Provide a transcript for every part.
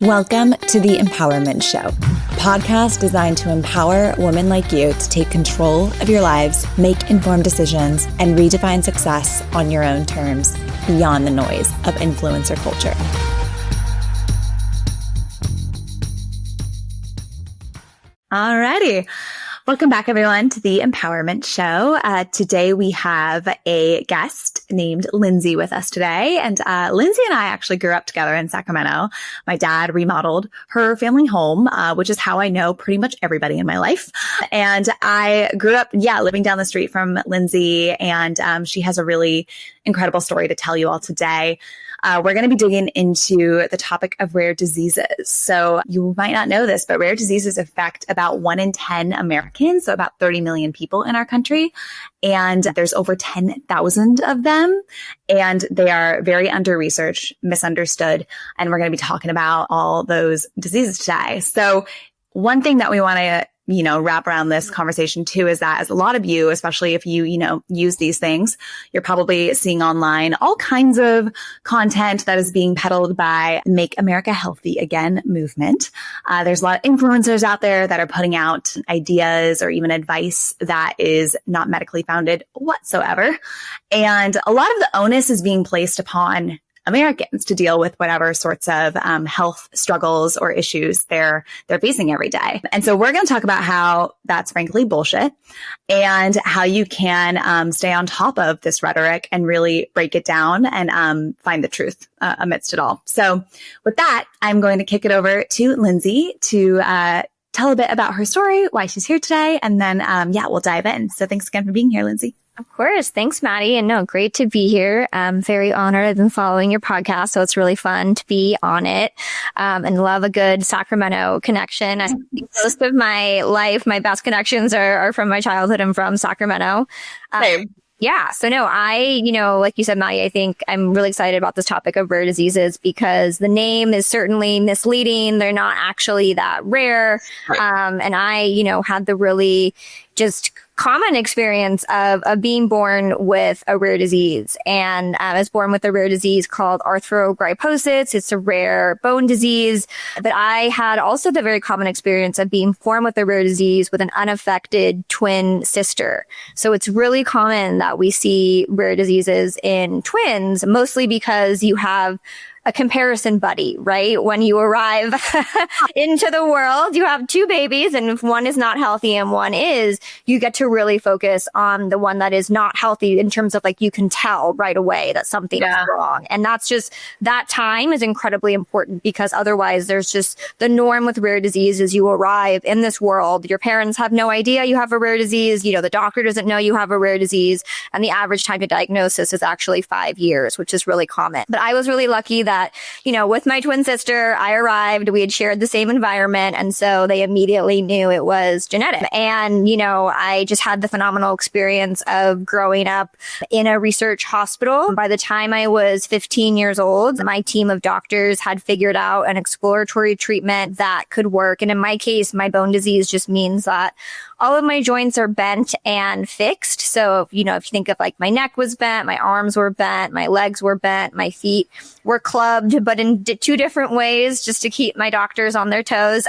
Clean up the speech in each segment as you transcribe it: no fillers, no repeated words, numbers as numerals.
Welcome to the EmpowHERment Show, a podcast designed to empower women like you to take control of your lives, make informed decisions, and redefine success on your own terms, beyond the noise of influencer culture. Alrighty. Welcome back, everyone, to the EmpowHERment Show. Today, we have a guest named Lynsey with us today. And Lynsey and I actually grew up together in Sacramento. My dad remodeled her family home, which is how I know pretty much everybody in my life. And I grew up, living down the street from Lynsey. And she has a really incredible story to tell you all today. We're going to be digging into the topic of rare diseases. So you might not know this, but rare diseases affect about 1 in 10 Americans, so about 30 million people in our country. And there's over 10,000 of them. And they are very under-researched, misunderstood. And we're going to be talking about all those diseases today. So one thing that we want to wrap around this conversation too is that as a lot of you, especially if you use these things, you're probably seeing online all kinds of content that is being peddled by Make America Healthy Again movement. There's a lot of influencers out there that are putting out ideas or even advice that is not medically founded whatsoever. And a lot of the onus is being placed upon Americans to deal with whatever sorts of health struggles or issues they're facing every day. And so we're going to talk about how that's frankly bullshit and how you can stay on top of this rhetoric and really break it down and find the truth amidst it all. So with that, I'm going to kick it over to Lynsey to tell a bit about her story, why she's here today, and then we'll dive in. So thanks again for being here, Lynsey. Of course. Thanks, Maddie. And no, great to be here. I'm very honored. I've been following your podcast, so it's really fun to be on it and love a good Sacramento connection. I think most of my life, my best connections are from my childhood and from Sacramento. Same. Yeah. So no, like you said, Maddie, I think I'm really excited about this topic of rare diseases because the name is certainly misleading. They're not actually that rare. Right. And I, had the really just common experience of being born with a rare disease. And I was born with a rare disease called arthrogryposis. It's a rare bone disease. But I had also the very common experience of being born with a rare disease with an unaffected twin sister. So it's really common that we see rare diseases in twins, mostly because you have a comparison buddy, right? When you arrive into the world, you have two babies, and if one is not healthy and one is, you get to really focus on the one that is not healthy in terms of you can tell right away that something is wrong. And that's just, that time is incredibly important because otherwise there's just the norm with rare disease is you arrive in this world, your parents have no idea you have a rare disease, the doctor doesn't know you have a rare disease, and the average time to diagnosis is actually 5 years, which is really common. But I was really lucky that with my twin sister, I arrived, we had shared the same environment. And so they immediately knew it was genetic. And, I just had the phenomenal experience of growing up in a research hospital. By the time I was 15 years old, my team of doctors had figured out an exploratory treatment that could work. And in my case, my bone disease just means that all of my joints are bent and fixed. So, if you think of my neck was bent, my arms were bent, my legs were bent, my feet were clubbed, but in two different ways just to keep my doctors on their toes.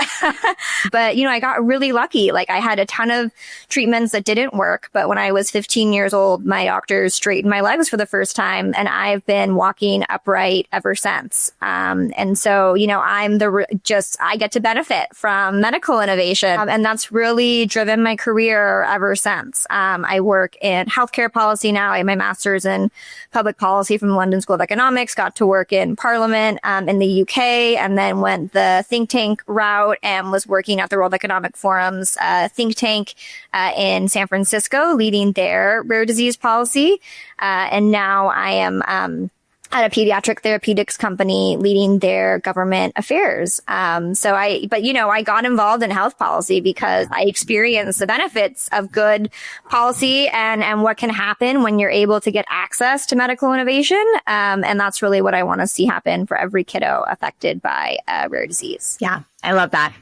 But, I got really lucky. I had a ton of treatments that didn't work. But when I was 15 years old, my doctors straightened my legs for the first time. And I've been walking upright ever since. And so, I get to benefit from medical innovation. And that's really driven my career ever since. I work in healthcare policy now. I have my master's in public policy from the London School of Economics, got to work in Parliament in the UK, and then went the think tank route and was working at the World Economic Forum's think tank in San Francisco, leading their rare disease policy. And now I am at a pediatric therapeutics company leading their government affairs. I got involved in health policy because I experienced the benefits of good policy and what can happen when you're able to get access to medical innovation. And that's really what I want to see happen for every kiddo affected by rare disease. Yeah, I love that.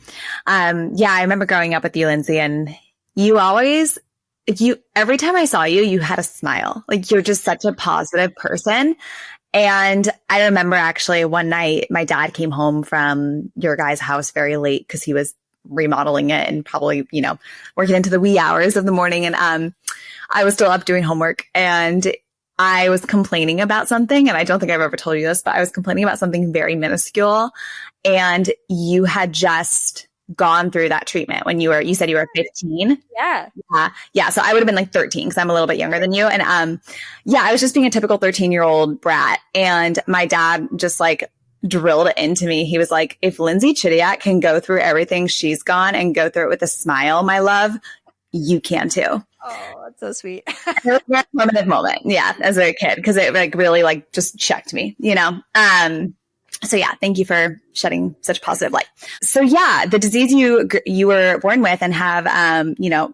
I remember growing up with you, Lynsey, and you always, every time I saw you, you had a smile. You're just such a positive person. And I remember actually one night my dad came home from your guys' house very late because he was remodeling it and probably, working into the wee hours of the morning. And I was still up doing homework and I was complaining about something. And I don't think I've ever told you this, but I was complaining about something very minuscule. And you had just gone through that treatment when you said you were 15. Yeah. Yeah. So I would have been like 13 because I'm a little bit younger than you. And I was just being a typical 13-year-old brat. And my dad just like drilled it into me. He was like, if Lynsey Chediak can go through everything she's gone and go through it with a smile, my love, you can too. Oh, that's so sweet. It was a permanent moment. Yeah. As a kid. Cause it like really like just checked me, So yeah, thank you for shedding such positive light. So yeah, the disease you were born with and have,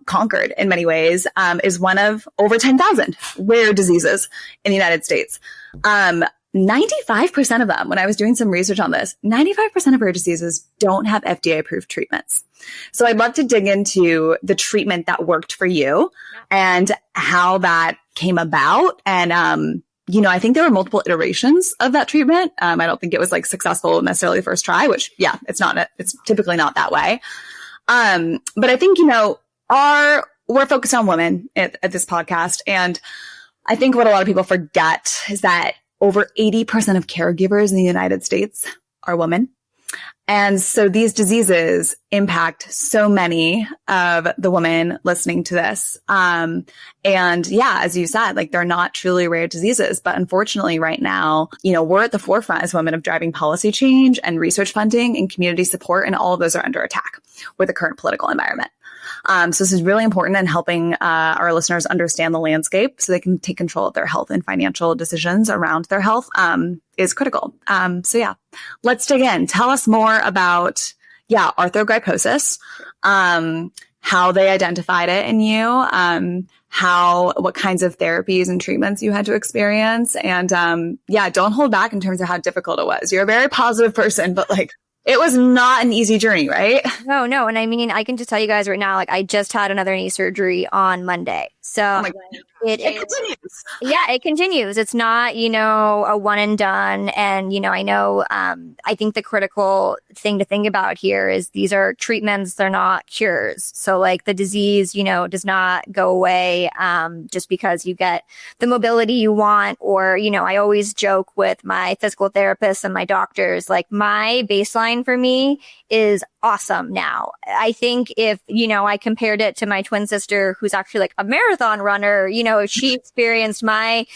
conquered in many ways, is one of over 10,000 rare diseases in the United States. 95% of them, when I was doing some research on this, 95% of rare diseases don't have FDA approved treatments. So I'd love to dig into the treatment that worked for you and how that came about. And, I think there were multiple iterations of that treatment. I don't think it was like successful necessarily first try, which it's typically not that way. But I think, we're focused on women at this podcast. And I think what a lot of people forget is that over 80% of caregivers in the United States are women. And so these diseases impact so many of the women listening to this. As you said, like they're not truly rare diseases, but unfortunately right now, we're at the forefront as women of driving policy change and research funding and community support. And all of those are under attack with the current political environment. So this is really important in helping our listeners understand the landscape so they can take control of their health and financial decisions around their health is critical. Let's dig in. Tell us more about, arthrogryposis, how they identified it in you, what kinds of therapies and treatments you had to experience. And don't hold back in terms of how difficult it was. You're a very positive person, but it was not an easy journey, right? No. And I mean, I can just tell you guys right now, I just had another knee surgery on Monday. So it continues. Yeah, it continues. It's not, a one and done. And, I think the critical thing to think about here is these are treatments. They're not cures. So the disease, does not go away just because you get the mobility you want. Or, I always joke with my physical therapists and my doctors, my baseline for me is awesome now. I think if, I compared it to my twin sister, who's actually a marathon runner, she experienced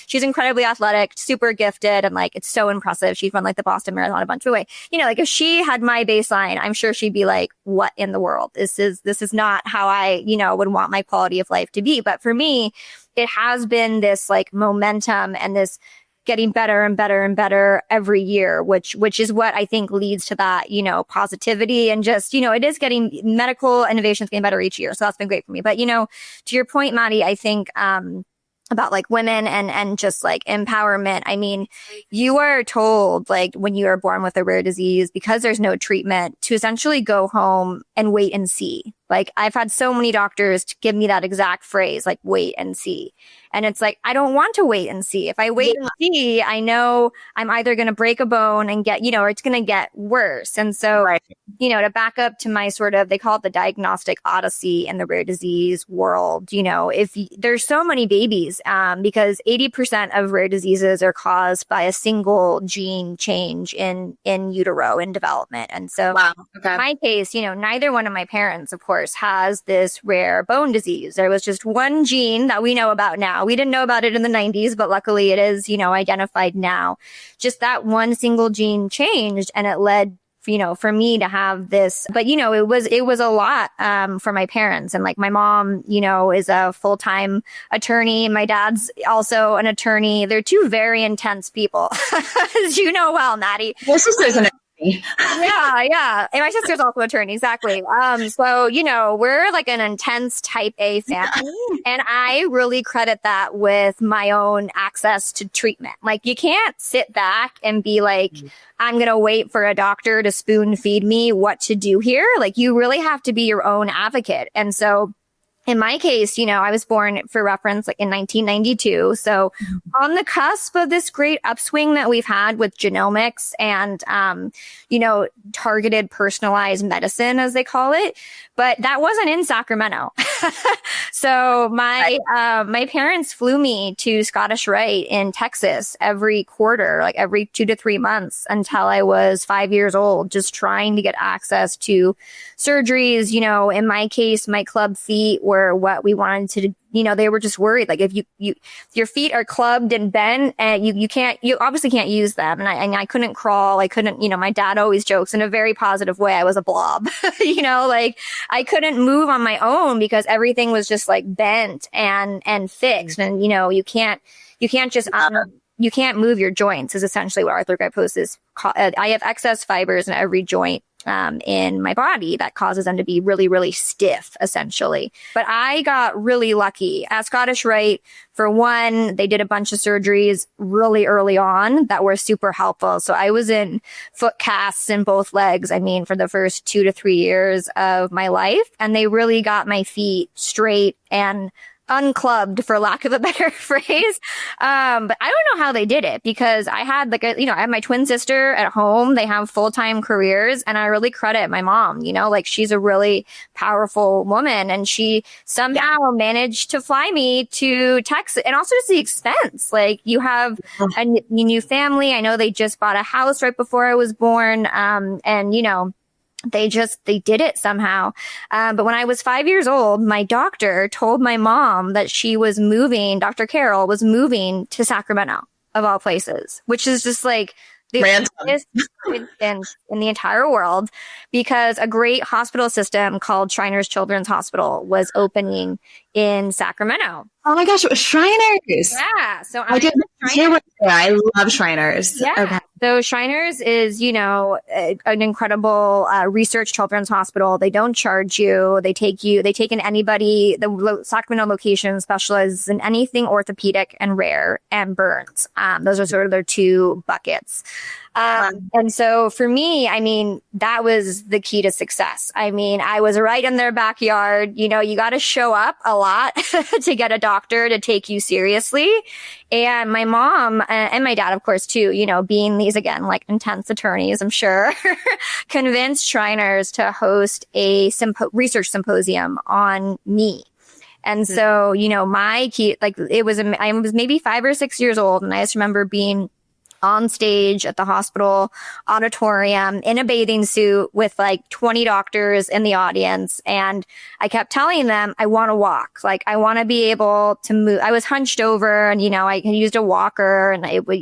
she's incredibly athletic, super gifted. And it's so impressive. She'd run the Boston Marathon a bunch of way. If she had my baseline, I'm sure she'd be like, what in the world? This is not how I, would want my quality of life to be. But for me, it has been this momentum and this getting better and better and better every year, which is what I think leads to that, positivity and just, it is getting medical innovations getting better each year. So that's been great for me. But, to your point, Maddie, I think, about women and just empowerment. I mean, you are told when you are born with a rare disease, because there's no treatment, to essentially go home and wait and see. I've had so many doctors to give me that exact phrase, wait and see. And it's I don't want to wait and see. If I wait and see, I know I'm either going to break a bone and get, or it's going to get worse. And so, right. To back up to my they call it the diagnostic odyssey in the rare disease world, there's so many babies, because 80% of rare diseases are caused by a single gene change in utero in development. And so in my case, neither one of my parents, of course, has this rare bone disease. There was just one gene that we know about now. We didn't know about it in the 90s, but luckily it is, identified now. Just that one single gene changed and it led, for me to have this. But, it was a lot for my parents. And my mom, is a full-time attorney. My dad's also an attorney. They're two very intense people, as you know well, Maddie. Your sister's an Yeah. And my sister's also an attorney. Exactly. So, we're an intense type A family. And I really credit that with my own access to treatment. You can't sit back and be I'm going to wait for a doctor to spoon feed me what to do here. You really have to be your own advocate. And so in my case, I was born, for reference, like in 1992. So on the cusp of this great upswing that we've had with genomics and, targeted personalized medicine, as they call it. But that wasn't in Sacramento. So my parents flew me to Scottish Rite in Texas every quarter, like every 2 to 3 months until I was 5 years old, just trying to get access to surgeries. In my case, my club feet were what we wanted to, they were just worried. Like if your feet are clubbed and bent and you obviously can't use them. And I couldn't crawl. I couldn't, my dad always jokes in a very positive way. I was a blob, like I couldn't move on my own because everything was just like bent and fixed. And, you can't just, you can't move your joints is essentially what arthrogryposis. I have excess fibers in every joint in my body that causes them to be really, really stiff, essentially. But I got really lucky. At Scottish Rite, for one, they did a bunch of surgeries really early on that were super helpful. So I was in foot casts in both legs, for the first 2 to 3 years of my life. And they really got my feet straight and unclubbed, for lack of a better phrase. But I don't know how they did it because I had I have my twin sister at home. They have full-time careers and I really credit my mom, she's a really powerful woman and she somehow managed to fly me to Texas, and also just the expense. Like you have a new family. I know they just bought a house right before I was born. They did it somehow. But when I was 5 years old, my doctor told my mom that Dr. Carol was moving to Sacramento, of all places, which is just like the biggest in the entire world, because a great hospital system called Shriners Children's Hospital was opening in Sacramento. Oh my gosh, it was Shriners. Yeah. So I love Shriners. Yeah. Okay. So Shriners is, an incredible research children's hospital. They don't charge you. They take in anybody. The Sacramento location specializes in anything orthopedic and rare and burns. Those are sort of their two buckets. And so for me, that was the key to success. I was right in their backyard. You got to show up a lot to get a doctor to take you seriously. And my mom and my dad, of course, too, being these, again, like intense attorneys, I'm sure, convinced Shriners to host a research symposium on me. And so, my key, I was maybe 5 or 6 years old, and I just remember being on stage at the hospital auditorium in a bathing suit with 20 doctors in the audience. And I kept telling them, I want to walk. I want to be able to move. I was hunched over and, I used a walker, and I would,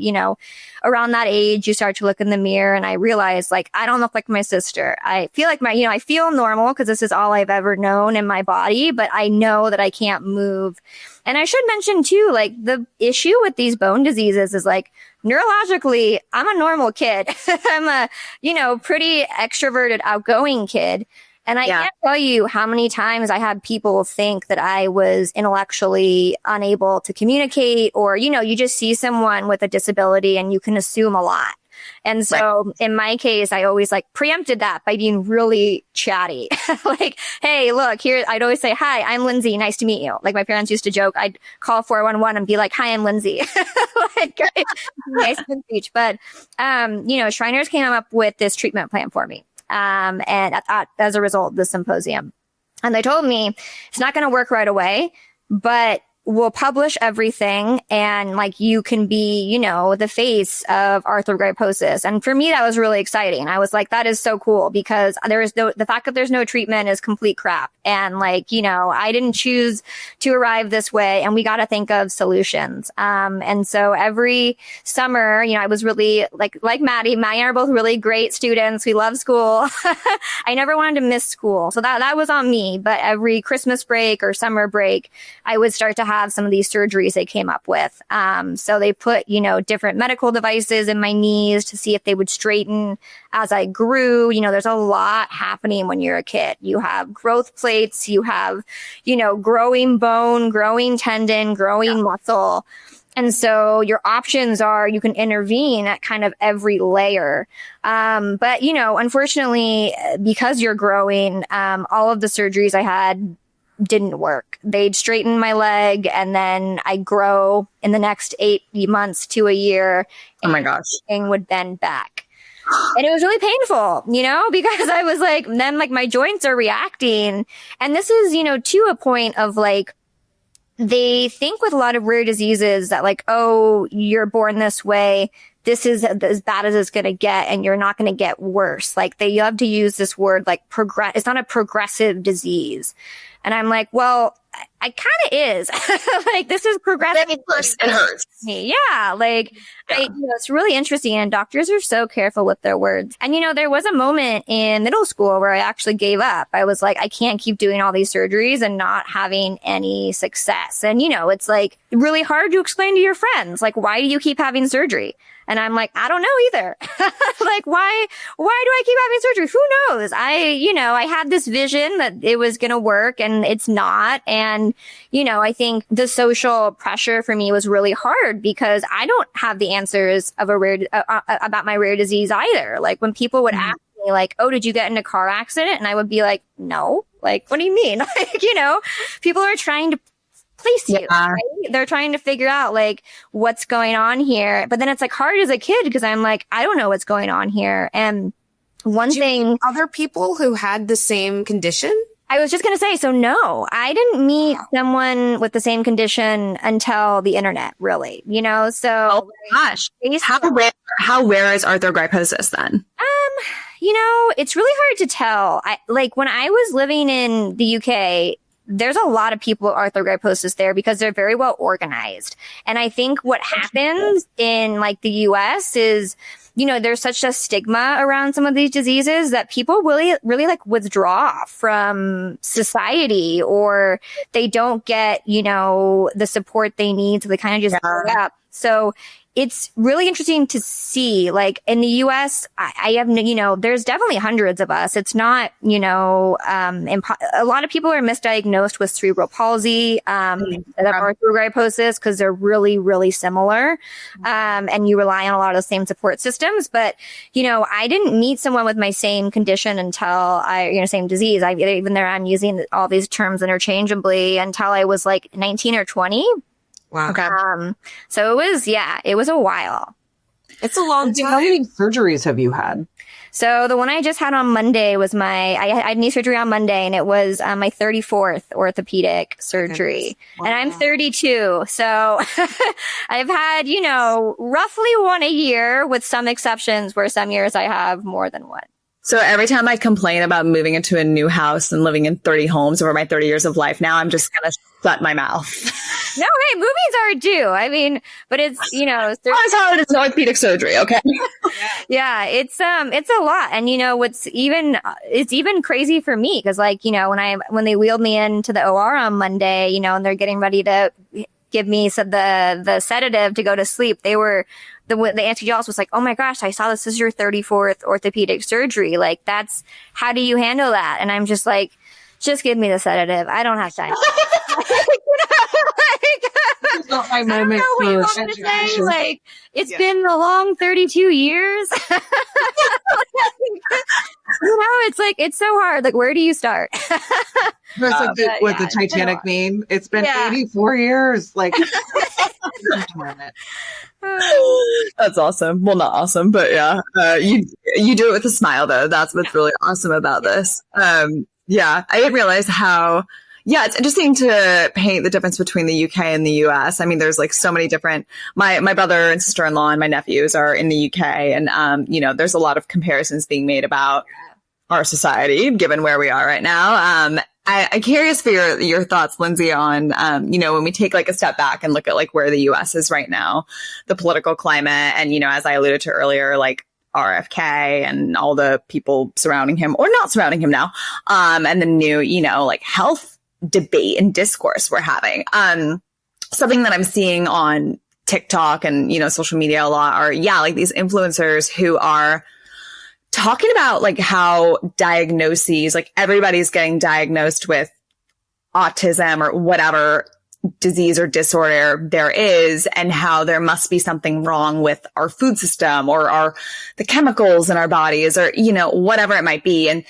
around that age, you start to look in the mirror, and I realized I don't look like my sister. I feel like I feel normal because this is all I've ever known in my body, but I know that I can't move. And I should mention too, the issue with these bone diseases is neurologically, I'm a normal kid. I'm a, pretty extroverted, outgoing kid. And I can't tell you how many times I had people think that I was intellectually unable to communicate, or, you just see someone with a disability and you can assume a lot. And so in my case, I always preempted that by being really chatty. Hey, look here. I'd always say, hi, I'm Lynsey. Nice to meet you. My parents used to joke. I'd call 411 and be like, hi, I'm Lynsey. Nice speech. But, Shriners came up with this treatment plan for me. And as a result of the symposium, and they told me it's not going to work right away, but we'll publish everything, and you can be, the face of arthrogryposis. And for me, that was really exciting. I was like, that is so cool, because the fact that there's no treatment is complete crap. And I didn't choose to arrive this way, and we got to think of solutions. And so every summer, I was really like Maddie and I are both really great students. We love school. I never wanted to miss school. So that was on me. But every Christmas break or summer break, I would start to have some of these surgeries they came up with. So they put, different medical devices in my knees to see if they would straighten as I grew. There's a lot happening when you're a kid. You have growth plates, you have, growing bone, growing tendon, growing muscle. And so your options are you can intervene at kind of every layer. But, unfortunately, because you're growing, all of the surgeries I had didn't work. They'd straighten my leg and then I grow in the next 8 months to a year. Oh my gosh. Thing would bend back. And it was really painful, because I was like, then like my joints are reacting. And this is, to a point of like, they think with a lot of rare diseases that like, oh, you're born this way. This is as bad as it's going to get and you're not going to get worse. Like they love to use this word like it's not a progressive disease. And I'm like, well, I kind of is. Like this is progressive. It hurts. Yeah. Like it's really interesting. And doctors are so careful with their words. And, there was a moment in middle school where I actually gave up. I was like, I can't keep doing all these surgeries and not having any success. And, it's like really hard to explain to your friends, like, why do you keep having surgery? And I'm like, I don't know either. Like, why do I keep having surgery? Who knows? I had this vision that it was going to work and it's not. And, I think the social pressure for me was really hard because I don't have the answers of about my rare disease either. Like when people would ask me like, oh, did you get in a car accident? And I would be like, no. Like, what do you mean? Like, people are trying to place you. Yeah. Right? They're trying to figure out like what's going on here. But then it's like hard as a kid because I'm like, I don't know what's going on here. And one thing, other people who had the same condition? I was just going to say, so no, I didn't meet someone with the same condition until the internet, really, so. Oh gosh. How rare is arthrogryposis then? It's really hard to tell. When I was living in the UK, there's a lot of people with arthrogryposis there because they're very well organized. And I think what happens in like the US is, there's such a stigma around some of these diseases that people really, really like withdraw from society or they don't get, the support they need. So they kind of just give up. So it's really interesting to see, like in the US, I have, there's definitely hundreds of us. It's not, a lot of people are misdiagnosed with cerebral palsy, arthrogryposis because they're really, really similar. And you rely on a lot of the same support systems. But, I didn't meet someone with my same condition until same disease. Even there, I'm using all these terms interchangeably until I was like 19 or 20. Wow. Okay. So it was a while. It's a long time. How many surgeries have you had? So the one I just had on Monday was I had knee surgery on Monday and it was my 34th orthopedic surgery. Wow. And I'm 32. So I've had, roughly one a year with some exceptions where some years I have more than one. So every time I complain about moving into a new house and living in 30 homes over my 30 years of life now, I'm just going to shut my mouth. No, hey, moving's hard too. I mean, but it's, as hard as orthopedic surgery. Okay. Yeah, it's a lot. And it's even crazy for me. Cause like, when they wheeled me into the OR on Monday, and they're getting ready to give me the sedative to go to sleep, the anesthesiologist was like, oh my gosh, I saw this is your 34th orthopedic surgery. Like how do you handle that? And I'm just like, just give me the sedative. I don't have time. It's not my moment for education. Like, it's been a long 32 years. It's like, it's so hard. Like, where do you start? It's like the Titanic meme. It's been 84 years. Like, that's awesome. Well, not awesome, but yeah. You do it with a smile though. That's what's really awesome about this. I didn't realize how, it's interesting to paint the difference between the UK and the US. I mean, there's like so many different, my brother and sister-in-law and my nephews are in the UK and, there's a lot of comparisons being made about our society, given where we are right now. I'm curious for your thoughts, Lynsey, on, when we take like a step back and look at like where the US is right now, the political climate, and, as I alluded to earlier, like RFK and all the people surrounding him or not surrounding him now, and the new, like health debate and discourse we're having. Something that I'm seeing on TikTok and, social media a lot are, like these influencers who are talking about like how diagnoses, like everybody's getting diagnosed with autism or whatever disease or disorder there is, and how there must be something wrong with our food system or the chemicals in our bodies or, whatever it might be. And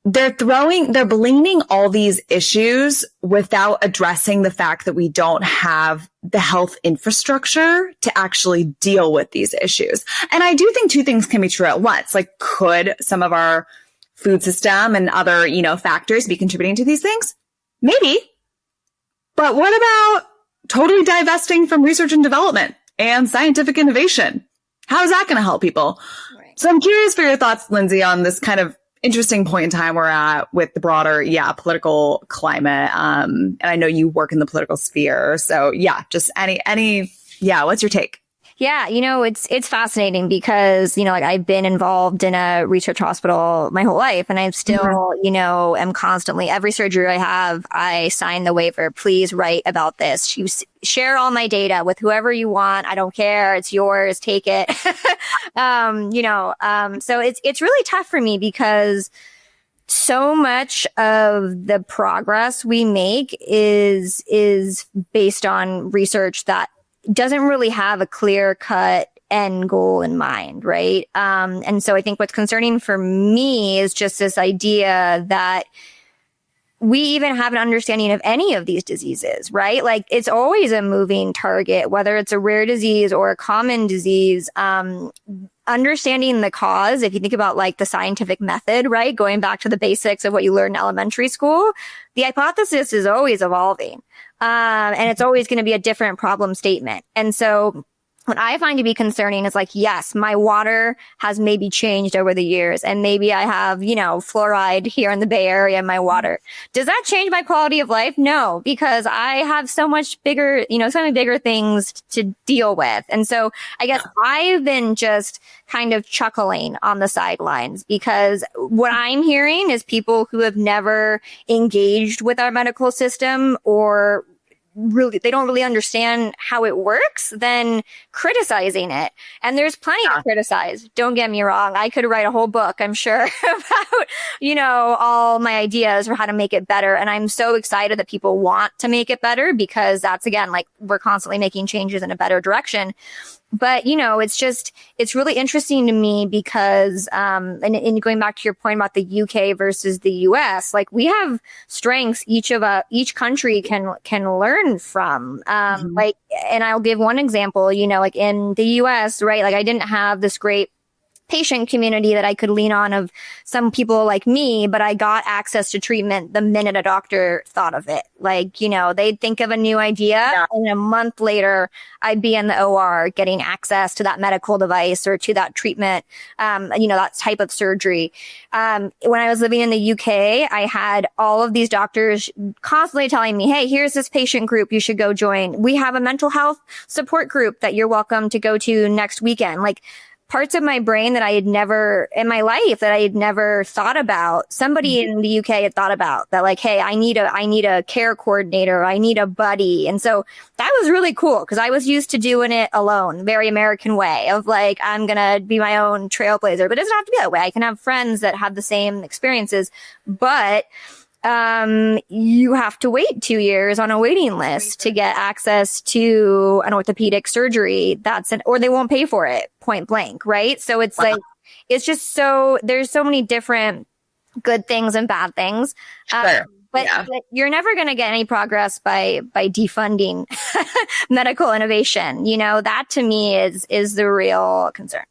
they're blaming all these issues without addressing the fact that we don't have the health infrastructure to actually deal with these issues. And I do think two things can be true at once. Like, could some of our food system and other, factors be contributing to these things? Maybe. But what about totally divesting from research and development and scientific innovation? How is that going to help people? Right. So I'm curious for your thoughts, Lynsey, on this kind of interesting point in time we're at with the broader, political climate. And I know you work in the political sphere. So just what's your take? Yeah, it's fascinating because, like I've been involved in a research hospital my whole life, and I'm still, am constantly, every surgery I have, I sign the waiver. Please write about this. You share all my data with whoever you want. I don't care. It's yours. Take it. So it's really tough for me because so much of the progress we make is based on research that doesn't really have a clear cut end goal in mind, right? And so I think what's concerning for me is just this idea that we even have an understanding of any of these diseases, right? Like, it's always a moving target, whether it's a rare disease or a common disease. Understanding the cause, if you think about like the scientific method, right? Going back to the basics of what you learn in elementary school, the hypothesis is always evolving. And it's always going to be a different problem statement. And so what I find to be concerning is like, yes, my water has maybe changed over the years, and maybe I have, fluoride here in the Bay Area in my water. Does that change my quality of life? No, because I have so much bigger, so many bigger things to deal with. And so I guess I've been just kind of chuckling on the sidelines, because what I'm hearing is people who have never engaged with our medical system, or really, they don't really understand how it works, then criticizing it. And there's plenty to criticize. Don't get me wrong. I could write a whole book, I'm sure, about, all my ideas for how to make it better. And I'm so excited that people want to make it better, because that's, again, like, we're constantly making changes in a better direction. But, it's really interesting to me because, and going back to your point about the UK versus the US, like, we have strengths each country can learn from. Like, and I'll give one example, like in the US, right? Like, I didn't have this great patient community that I could lean on of some people like me, but I got access to treatment the minute a doctor thought of it. Like, they'd think of a new idea, and a month later I'd be in the OR getting access to that medical device or to that treatment, that type of surgery. When I was living in the UK, I had all of these doctors constantly telling me, hey, here's this patient group you should go join. We have a mental health support group that you're welcome to go to next weekend. Like, parts of my brain that I had never in my life that I had never thought about. Somebody in the UK had thought about that, like, hey, I need a care coordinator. I need a buddy. And so that was really cool, because I was used to doing it alone, very American way of like, I'm going to be my own trailblazer, but it doesn't have to be that way. I can have friends that have the same experiences, but you have to wait 2 years on a waiting list to get access to an orthopedic surgery. Or they won't pay for it, point blank. Right. So it's like, it's just there's so many different good things and bad things. But you're never going to get any progress by defunding medical innovation. That to me is the real concern.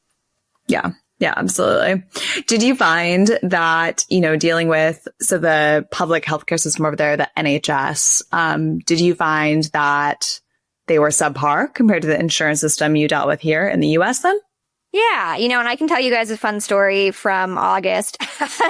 Yeah. Yeah, absolutely. Did you find that, dealing with, the public healthcare system over there, the NHS, did you find that they were subpar compared to the insurance system you dealt with here in the US then? Yeah, and I can tell you guys a fun story from August.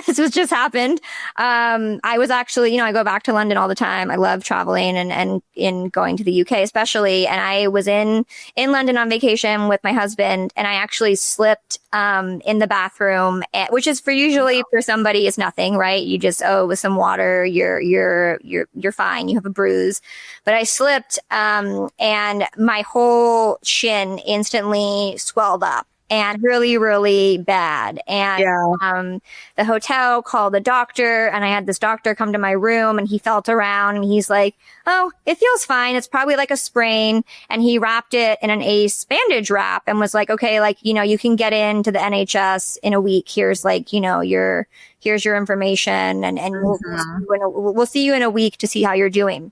This was just happened. I was actually, I go back to London all the time. I love traveling and in going to the UK especially. And I was in London on vacation with my husband, and I actually slipped in the bathroom, which is usually for somebody is nothing, right? You just with some water, you're fine. You have a bruise. But I slipped and my whole shin instantly swelled up. and really, really bad. And the hotel called the doctor, and I had this doctor come to my room, and he felt around, and he's like, oh, it feels fine. It's probably like a sprain. And he wrapped it in an ACE bandage wrap and was like, okay, like, you can get into the NHS in a week. Here's like, here's your information, and we'll see you in a week to see how you're doing.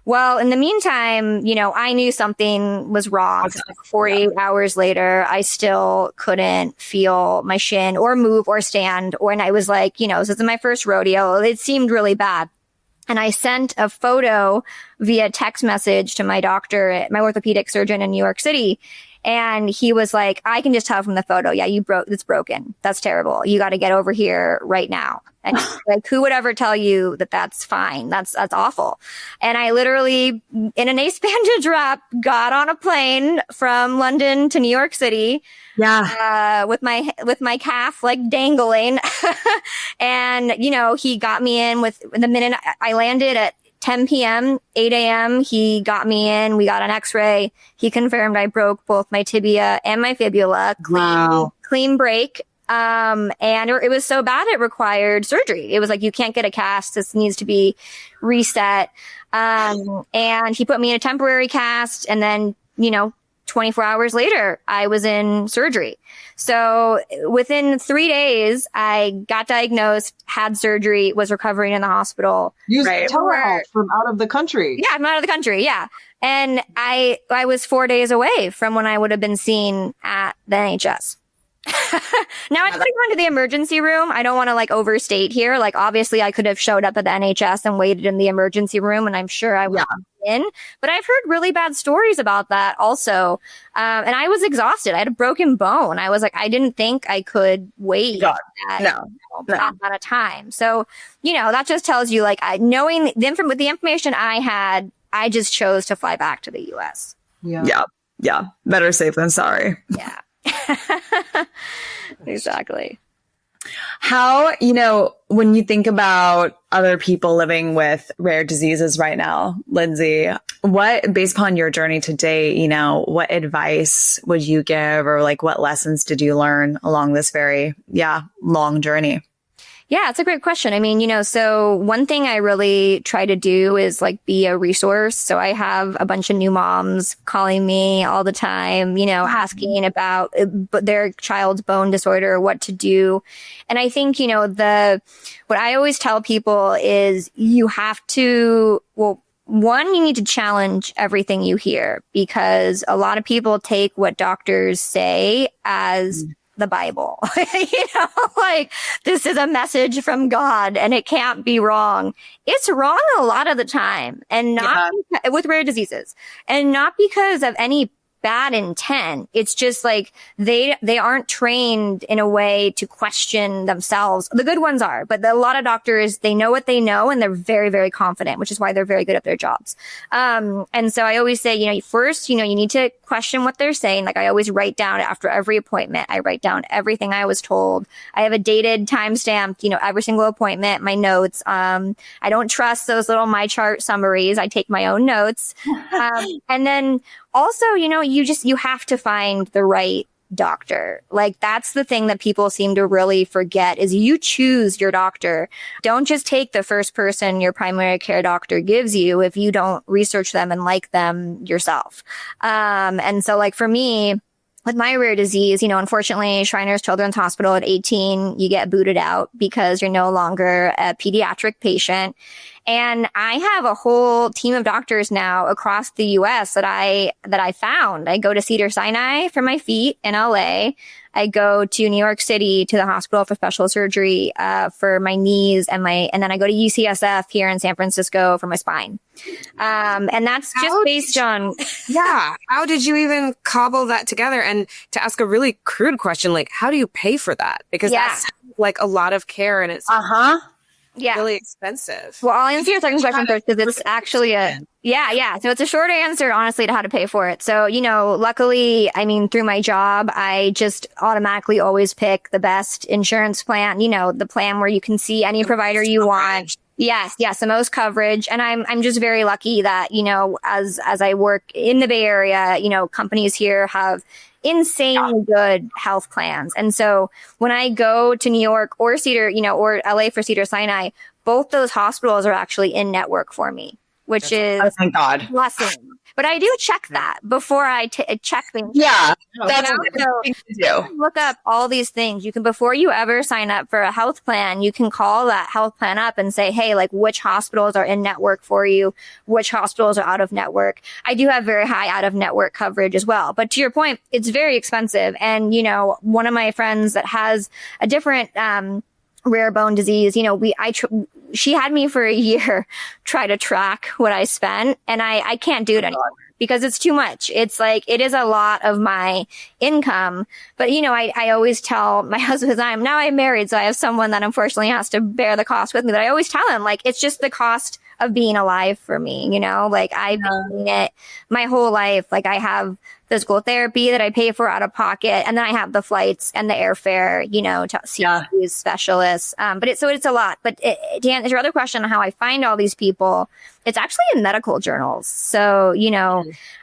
Well, in the meantime, I knew something was wrong. 48 hours later, I still couldn't feel my shin or move or stand. And I was like, this is my first rodeo. It seemed really bad. And I sent a photo via text message to my doctor, my orthopedic surgeon in New York City. And he was like, I can just tell from the photo. Yeah, it's broken. That's terrible. You got to get over here right now. And like, who would ever tell you that that's fine? That's awful. And I literally, in an ACE bandage wrap, got on a plane from London to New York City. Yeah. With my calf like dangling. And, he got me in with the minute I landed at 10 p.m., 8 a.m., he got me in. We got an x-ray. He confirmed I broke both my tibia and my fibula. Clean break. And it was so bad it required surgery. It was like, you can't get a cast. This needs to be reset. And he put me in a temporary cast, and then, 24 hours later, I was in surgery. So within 3 days, I got diagnosed, had surgery, was recovering in the hospital. Used telehealth from out of the country. Yeah, I'm out of the country. Yeah. And I was 4 days away from when I would have been seen at the NHS. Now I could have gone to the emergency room. I don't want to like overstate here. Like, obviously I could have showed up at the NHS and waited in the emergency room, and I'm sure I would have been. But I've heard really bad stories about that also. And I was exhausted. I had a broken bone. I was like, I didn't think I could wait that amount of time. So, that just tells you, like, knowing with the information I had, I just chose to fly back to the US. Yeah. Better safe than sorry. Yeah. Exactly. How, when you think about other people living with rare diseases right now, Lynsey, based upon your journey to date, what advice would you give, or like what lessons did you learn along this very, long journey? Yeah, it's a great question. I mean, so one thing I really try to do is like be a resource. So I have a bunch of new moms calling me all the time, asking about their child's bone disorder, what to do. And I think, what I always tell people is you have to, one, you need to challenge everything you hear, because a lot of people take what doctors say as the Bible, like this is a message from God and it can't be wrong. It's wrong a lot of the time, and not with rare diseases, and not because of any bad intent. It's just like they aren't trained in a way to question themselves. The good ones are, but a lot of doctors, they know what they know, and they're very, very confident, which is why they're very good at their jobs. And so I always say, first, you need to question what they're saying. Like, I always write down after every appointment, I write down everything I was told. I have a dated timestamp, every single appointment, my notes. I don't trust those little MyChart summaries. I take my own notes. And then also, you have to find the right doctor. Like, that's the thing that people seem to really forget, is you choose your doctor. Don't just take the first person your primary care doctor gives you if you don't research them and like them yourself. And so, like, for me, with my rare disease, unfortunately, Shriners Children's Hospital at 18, you get booted out because you're no longer a pediatric patient. And I have a whole team of doctors now across the US that I found. I go to Cedars-Sinai for my feet in LA. I go to New York City to the hospital for special surgery for my knees, and then I go to UCSF here in San Francisco for my spine. And that's just based on how did you even cobble that together? And to ask a really crude question, like, how do you pay for that? Because that's like a lot of care, and it's really expensive. Well, I'll answer your second question first, because it's actually so it's a short answer, honestly, to how to pay for it. So, luckily, I mean, through my job, I just automatically always pick the best insurance plan, the plan where you can see any provider you want. Yes, the most coverage. And I'm just very lucky that, as I work in the Bay Area, companies here have insanely good health plans. And so when I go to New York or Cedar, or LA for Cedars-Sinai, both those hospitals are actually in network for me, which is thank God. blessing. But I do check that before I check things. Yeah, that's what I do. Look up all these things. You can, before you ever sign up for a health plan, you can call that health plan up and say, hey, like, which hospitals are in network for you? Which hospitals are out of network? I do have very high out of network coverage as well. But to your point, it's very expensive. And, one of my friends that has a different, rare bone disease, she had me for a year try to track what I spent, and I can't do it anymore because it's too much. It's like, it is a lot of my income. But, I always tell my husband, I'm married, so I have someone that unfortunately has to bear the cost with me. But I always tell him, like, it's just the cost of being alive for me, like, I've been doing it my whole life. Like, I have physical therapy that I pay for out of pocket, and then I have the flights and the airfare, to see these specialists. But it's a lot. But Dan, is your other question on how I find all these people? It's actually in medical journals. So,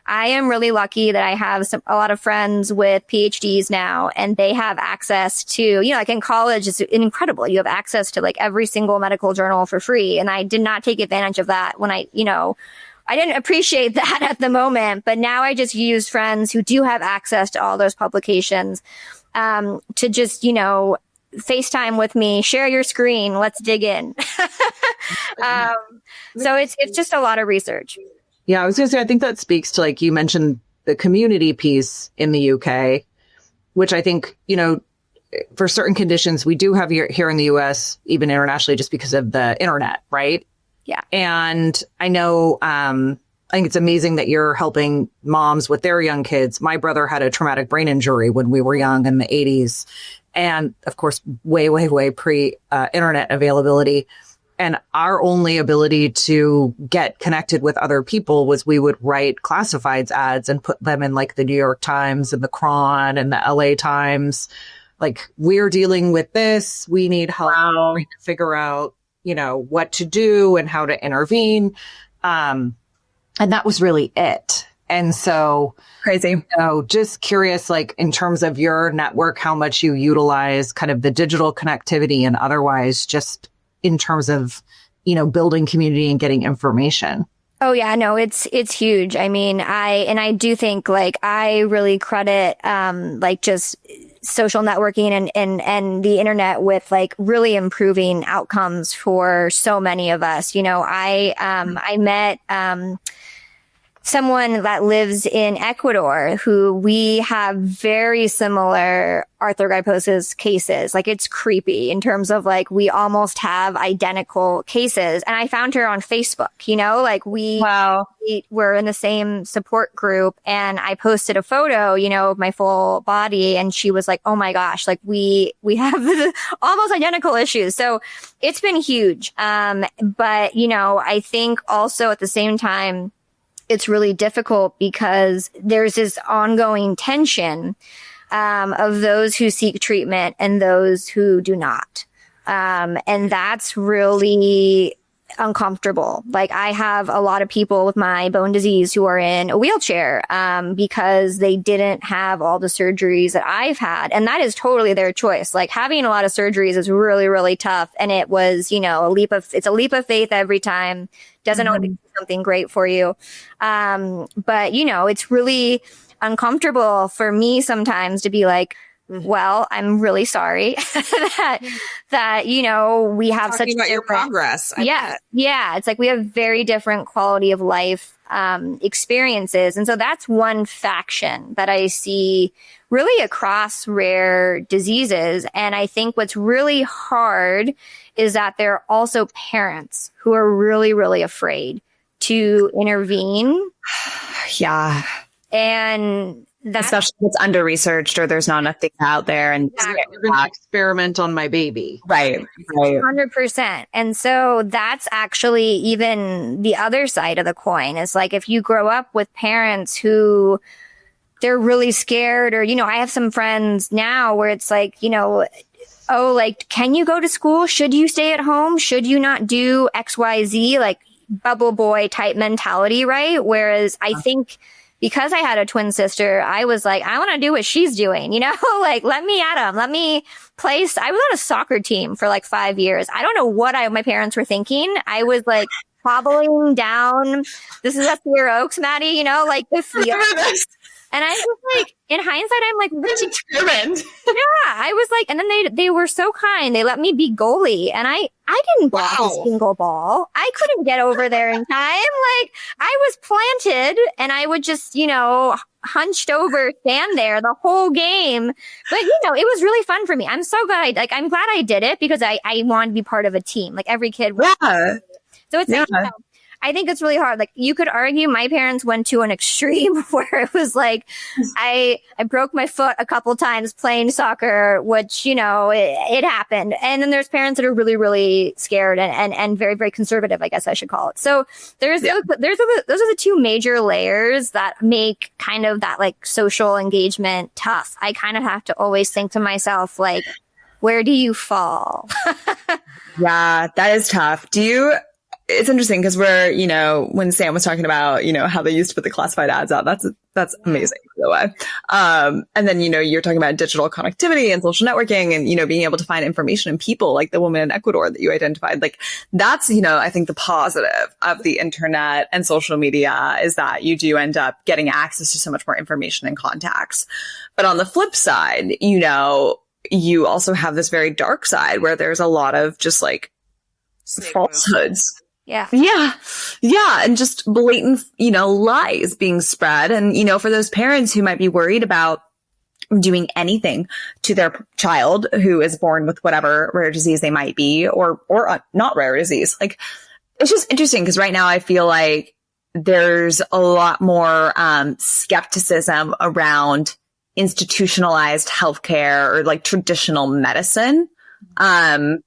I am really lucky that I have a lot of friends with PhDs now, and they have access to, like in college, it's incredible. You have access to like every single medical journal for free. And I did not take advantage of that when I didn't appreciate that at the moment, but now I just use friends who do have access to all those publications, to just, FaceTime with me, share your screen, let's dig in. So it's just a lot of research. Yeah, I was going to say, I think that speaks to, like, you mentioned the community piece in the UK, which I think, for certain conditions, we do have here in the US, even internationally, just because of the internet, right? Yeah. And I know, I think it's amazing that you're helping moms with their young kids. My brother had a traumatic brain injury when we were young in the 80s. And of course, way, way, way pre internet availability. And our only ability to get connected with other people was we would write classifieds ads and put them in like the New York Times and the Cron and the LA Times. Like, we're dealing with this. We need help to figure out, what to do and how to intervene. And that was really it. And so crazy. Just curious, like, in terms of your network, how much you utilize kind of the digital connectivity and otherwise just in terms of, building community and getting information. Oh yeah, no, it's huge. I mean, I do think, like, I really credit, like, just social networking and the internet with, like, really improving outcomes for so many of us. I met, someone that lives in Ecuador who we have very similar arthrogryposis cases. Like, it's creepy in terms of, like, we almost have identical cases. And I found her on Facebook, like we were in the same support group, and I posted a photo, of my full body. And she was like, oh my gosh, like we have almost identical issues. So it's been huge. But, I think also at the same time, it's really difficult because there's this ongoing tension of those who seek treatment and those who do not. And that's really uncomfortable. Like, I have a lot of people with my bone disease who are in a wheelchair because they didn't have all the surgeries that I've had. And that is totally their choice. Like, having a lot of surgeries is really, really tough. And it was, it's a leap of faith every time. Doesn't always do something great for you. But, it's really uncomfortable for me sometimes to be like, well, I'm really sorry that, we have such about your progress. Yeah. It's like we have very different quality of life experiences. And so that's one faction that I see really across rare diseases. And I think what's really hard is that there are also parents who are really, really afraid to intervene. Yeah. And especially if it's under researched or there's not enough data out there, and you're going to experiment on my baby. Right. 100%. And so that's actually even the other side of the coin is, like, if you grow up with parents who they're really scared, or, I have some friends now where it's like, oh, like, can you go to school? Should you stay at home? Should you not do XYZ? Like, bubble boy type mentality, right? Whereas I think because I had a twin sister, I was like, I want to do what she's doing, like, let me at them. Let me place. I was on a soccer team for like 5 years. I don't know what my parents were thinking. I was like hobbling down. This is at Fair Oaks, Maddie, like the field. And I was like, in hindsight, I'm like, really determined. Yeah, I was like, and then they were so kind. They let me be goalie, and I didn't block a single ball. I couldn't get over there in time. Like, I was planted, and I would just, hunched over, stand there the whole game. But it was really fun for me. I'm so glad. I'm glad I did it because I wanted to be part of a team. Like every kid. Yeah. So it's like, I think it's really hard. Like you could argue my parents went to an extreme where it was like, I broke my foot a couple times playing soccer, which, it happened. And then there's parents that are really, really scared and very, very conservative, I guess I should call it. So those are the two major layers that make kind of that like social engagement tough. I kind of have to always think to myself, like, where do you fall? Yeah, that is tough. It's interesting because when Sam was talking about, how they used to put the classified ads out, that's amazing, by the way. And then, you're talking about digital connectivity and social networking and, being able to find information in people like the woman in Ecuador that you identified. Like that's, I think the positive of the internet and social media is that you do end up getting access to so much more information and contacts. But on the flip side, you also have this very dark side where there's a lot of just like falsehoods. Yeah. Yeah. Yeah. And just blatant, lies being spread. And, for those parents who might be worried about doing anything to their child who is born with whatever rare disease they might be or not rare disease, like it's just interesting because right now I feel like there's a lot more skepticism around institutionalized healthcare or like traditional medicine. And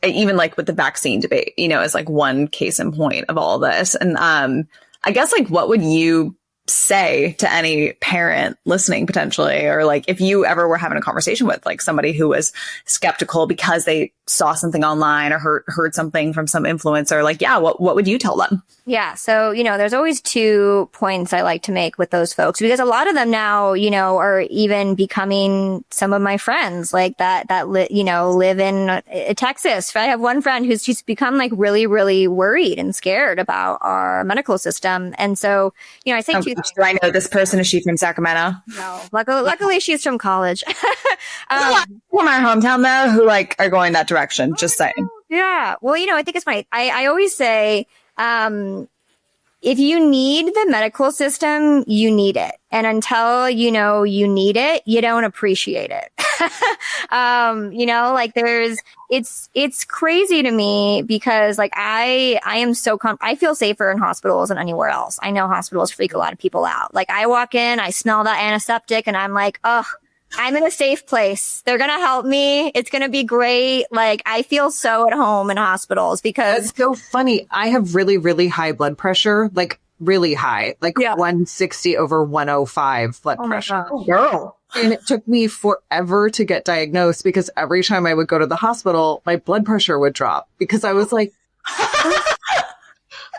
even like with the vaccine debate, is like one case in point of all this. And I guess like what would you say to any parent listening potentially, or like if you ever were having a conversation with like somebody who was skeptical because they saw something online or heard something from some influencer, like, yeah, what would you tell them? Yeah. So, there's always 2 points I like to make with those folks because a lot of them now, are even becoming some of my friends like that live in Texas. I have one friend who's become like really, really worried and scared about our medical system. And so, I think do I know this person? Is she from Sacramento? No. Luckily she's from college. From our hometown though, who like are going that direction. Just saying. Yeah. Well, I think it's funny. I always say, if you need the medical system, you need it. And until you need it, you don't appreciate it. It's crazy to me because like I am so I feel safer in hospitals than anywhere else. I know hospitals freak a lot of people out. Like I walk in, I smell that antiseptic and I'm like, oh, I'm in a safe place. They're going to help me. It's going to be great. Like I feel so at home in hospitals because it's so funny. I have really, really high blood pressure, like really high, like 160 over 105 blood pressure. Oh, girl. And it took me forever to get diagnosed because every time I would go to the hospital, my blood pressure would drop because I was like,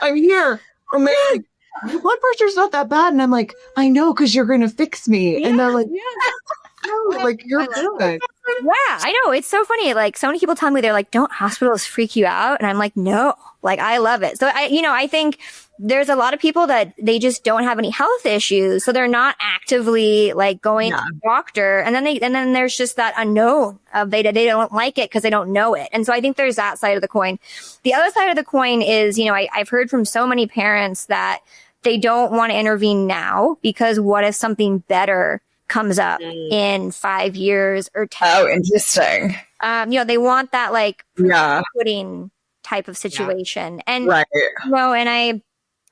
I'm here. I'm like, your blood pressure's not that bad. And I'm like, I know, because you're going to fix me. Yeah, and they're like, no, like you're good. Yeah, I know. It's so funny. Like so many people tell me they're like, don't hospitals freak you out? And I'm like, no, like I love it. So I think there's a lot of people that they just don't have any health issues. So they're not actively like going to the doctor. And then there's just that unknown of they don't like it because they don't know it. And so I think there's that side of the coin. The other side of the coin is, I've heard from so many parents that they don't want to intervene now because what if something better comes up in 5 years or 10 Oh, interesting. They want that like pudding type of situation. And, and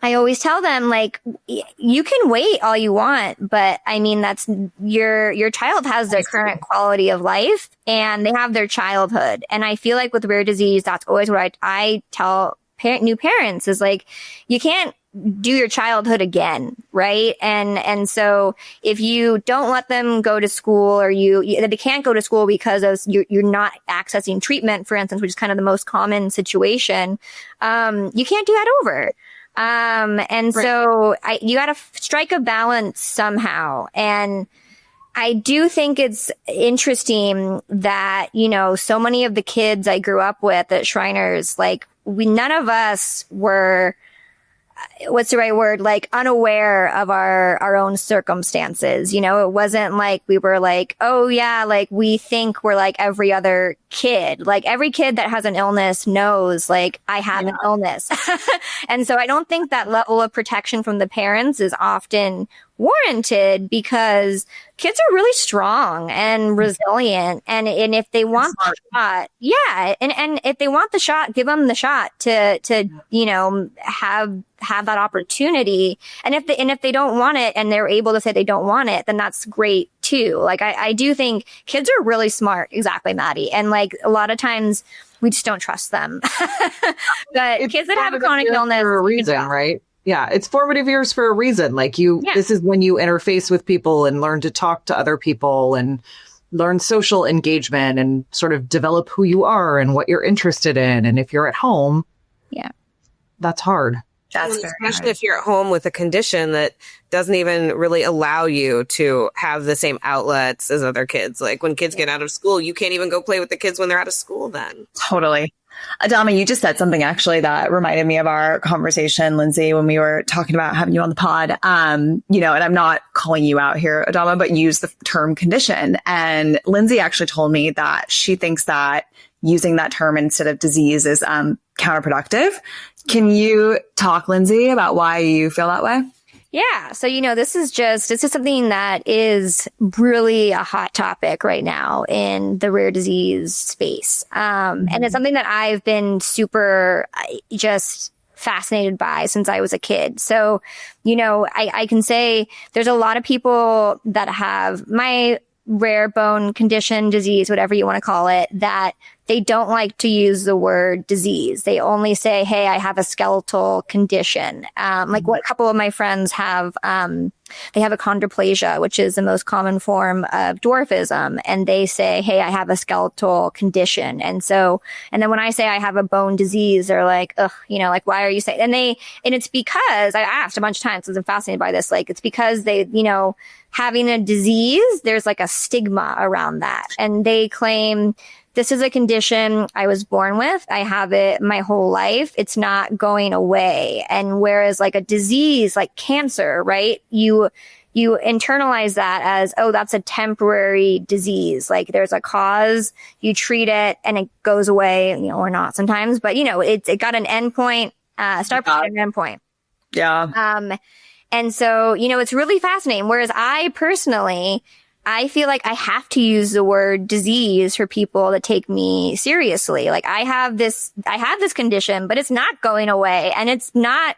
I always tell them like, you can wait all you want, but I mean, that's your child has their current quality of life and they have their childhood. And I feel like with rare disease, that's always what I tell new parents is like, you can't do your childhood again. Right. And so if you don't let them go to school or they can't go to school because of you're not accessing treatment, for instance, which is kind of the most common situation, you can't do that over. And so you got to strike a balance somehow. And I do think it's interesting that, so many of the kids I grew up with at Shriners, like none of us were, what's the right word? Like unaware of our own circumstances. It wasn't like we were like, oh yeah, like we think we're like every other kid. Like every kid that has an illness knows like I have an illness. And so I don't think that level of protection from the parents is often warranted because kids are really strong and resilient. And if they want the shot, and if they want the shot, give them the shot to have that opportunity. And if they don't want it and they're able to say they don't want it, then that's great too. Like I do think kids are really smart. Exactly, Maddie. And like a lot of times we just don't trust them. But kids that have a chronic illness for a reason, right? Yeah, it's formative years for a reason. Like this is when you interface with people and learn to talk to other people and learn social engagement and sort of develop who you are and what you're interested in. And if you're at home, that's hard. Especially if you're at home with a condition that doesn't even really allow you to have the same outlets as other kids. Like when kids get out of school, you can't even go play with the kids when they're out of school then. Totally. Adama, you just said something actually that reminded me of our conversation, Lynsey, when we were talking about having you on the pod. And I'm not calling you out here, Adama, but you use the term condition. And Lynsey actually told me that she thinks that using that term instead of disease is counterproductive. Can you talk, Lynsey, about why you feel that way? Yeah. So, this is something that is really a hot topic right now in the rare disease space. And it's something that I've been super just fascinated by since I was a kid. So, I can say there's a lot of people that have my rare bone condition, disease, whatever you want to call it, that they don't like to use the word disease. They only say, hey, I have a skeletal condition. Like what a couple of my friends have, they have achondroplasia, which is the most common form of dwarfism. And they say, hey, I have a skeletal condition. And then when I say I have a bone disease, they're like, ugh, like, why are you saying? And it's because I asked a bunch of times because I'm fascinated by this. Like, it's because they, having a disease, there's like a stigma around that. And they claim, this is a condition I was born with. I have it my whole life. It's not going away. And whereas like a disease like cancer, right? You internalize that as, oh, that's a temporary disease. Like there's a cause, you treat it and it goes away, or not sometimes, but it got an endpoint, start point and an endpoint. Yeah. And so, it's really fascinating. Whereas I personally, I feel like I have to use the word disease for people to take me seriously. Like I have this condition, but it's not going away and it's not,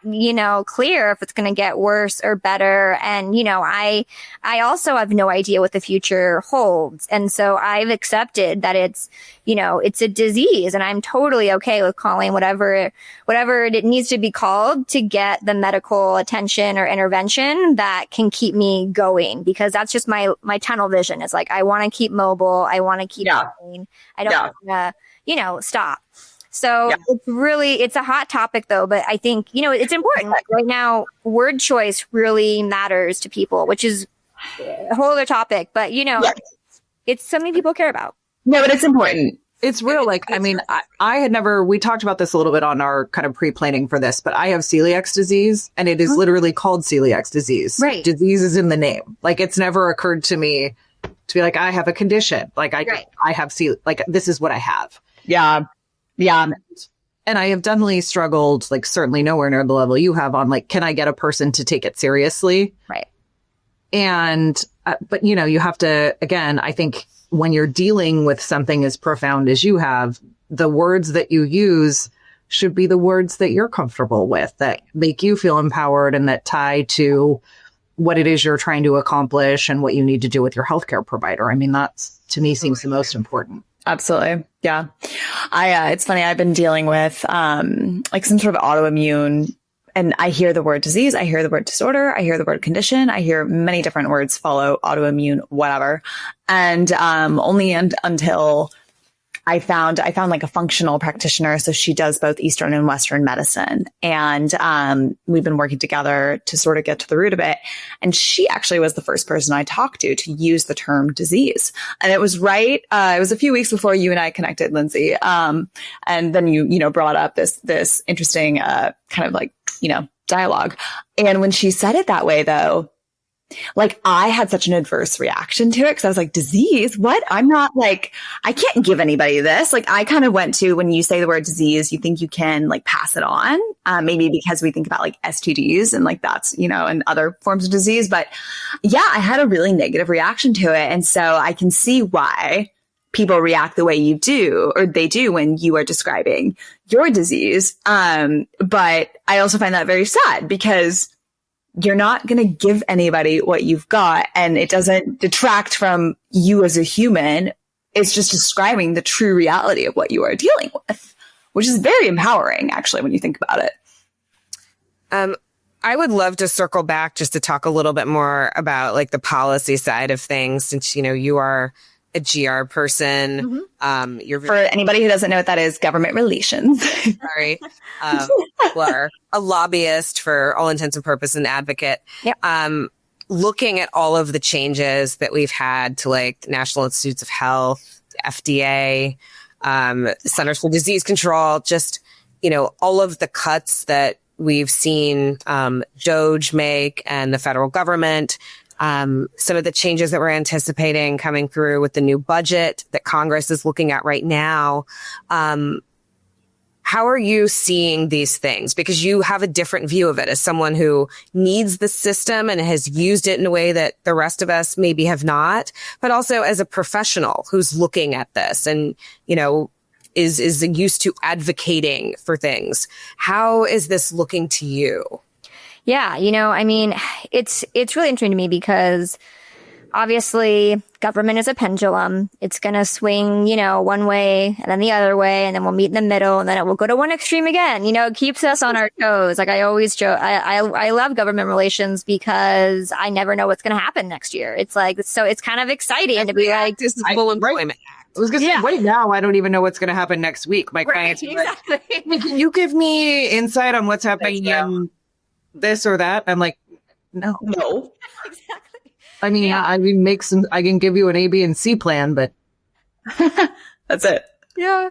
clear if it's going to get worse or better. And, I also have no idea what the future holds. And so I've accepted that it's a disease and I'm totally okay with calling whatever it needs to be called to get the medical attention or intervention that can keep me going, because that's just my tunnel vision. It's like, I want to keep mobile. I want to keep going. I don't want to, stop. So it's a hot topic though, but I think, it's important. Like right now, word choice really matters to people, which is a whole other topic, but it's something people care about. No, but it's important. It's real. Like, I mean, I had never, we talked about this a little bit on our kind of pre-planning for this, but I have celiac disease and it is literally called celiac disease. Right. Disease is in the name. Like, it's never occurred to me to be like, I have a condition. Like I have like, this is what I have. Yeah. Yeah. And I have definitely struggled, like certainly nowhere near the level you have on like, can I get a person to take it seriously? Right. And, but you have to, again, I think when you're dealing with something as profound as you have, the words that you use should be the words that you're comfortable with, that make you feel empowered and that tie to what it is you're trying to accomplish and what you need to do with your healthcare provider. I mean, that's to me seems the most important. Absolutely. Yeah. It's funny. I've been dealing with, like some sort of autoimmune, and I hear the word disease. I hear the word disorder. I hear the word condition. I hear many different words follow autoimmune, whatever. And, only until I found like a functional practitioner. So she does both Eastern and Western medicine. And, we've been working together to sort of get to the root of it. And she actually was the first person I talked to use the term disease. And it was it was a few weeks before you and I connected, Lynsey. And then you brought up this interesting, kind of like, dialogue. And when she said it that way, though, like I had such an adverse reaction to it because I was like, disease? What? I'm not like, I can't give anybody this. Like I kind of went to, when you say the word disease, you think you can like pass it on. Maybe because we think about like STDs and like that's, and other forms of disease. But yeah, I had a really negative reaction to it. And so I can see why people react the way you do, or they do when you are describing your disease. But I also find that very sad because you're not going to give anybody what you've got, and it doesn't detract from you as a human. It's just describing the true reality of what you are dealing with, which is very empowering, actually, when you think about it. I would love to circle back just to talk a little bit more about like the policy side of things, since, you are a GR person. Mm-hmm. For anybody who doesn't know what that is, government relations. Sorry. Or a lobbyist for all intents and purposes, an advocate. Yep. Looking at all of the changes that we've had to like National Institutes of Health, FDA, Centers for Disease Control, just, all of the cuts that we've seen DOJ make and the federal government. Some of the changes that we're anticipating coming through with the new budget that Congress is looking at right now. How are you seeing these things? Because you have a different view of it as someone who needs the system and has used it in a way that the rest of us maybe have not, but also as a professional who's looking at this and, is used to advocating for things. How is this looking to you? Yeah, it's really interesting to me because obviously government is a pendulum. It's going to swing, one way and then the other way, and then we'll meet in the middle, and then it will go to one extreme again. It keeps us on our toes. Like I always joke, I love government relations because I never know what's going to happen next year. It's like, so it's kind of exciting to be like, this is full employment. I was going to say, right now, I don't even know what's going to happen next week. My clients are like, can you give me insight on what's happening in this or that? I'm like, no. Exactly. I mean, I can give you an A, B, and C plan, but that's it. Yeah.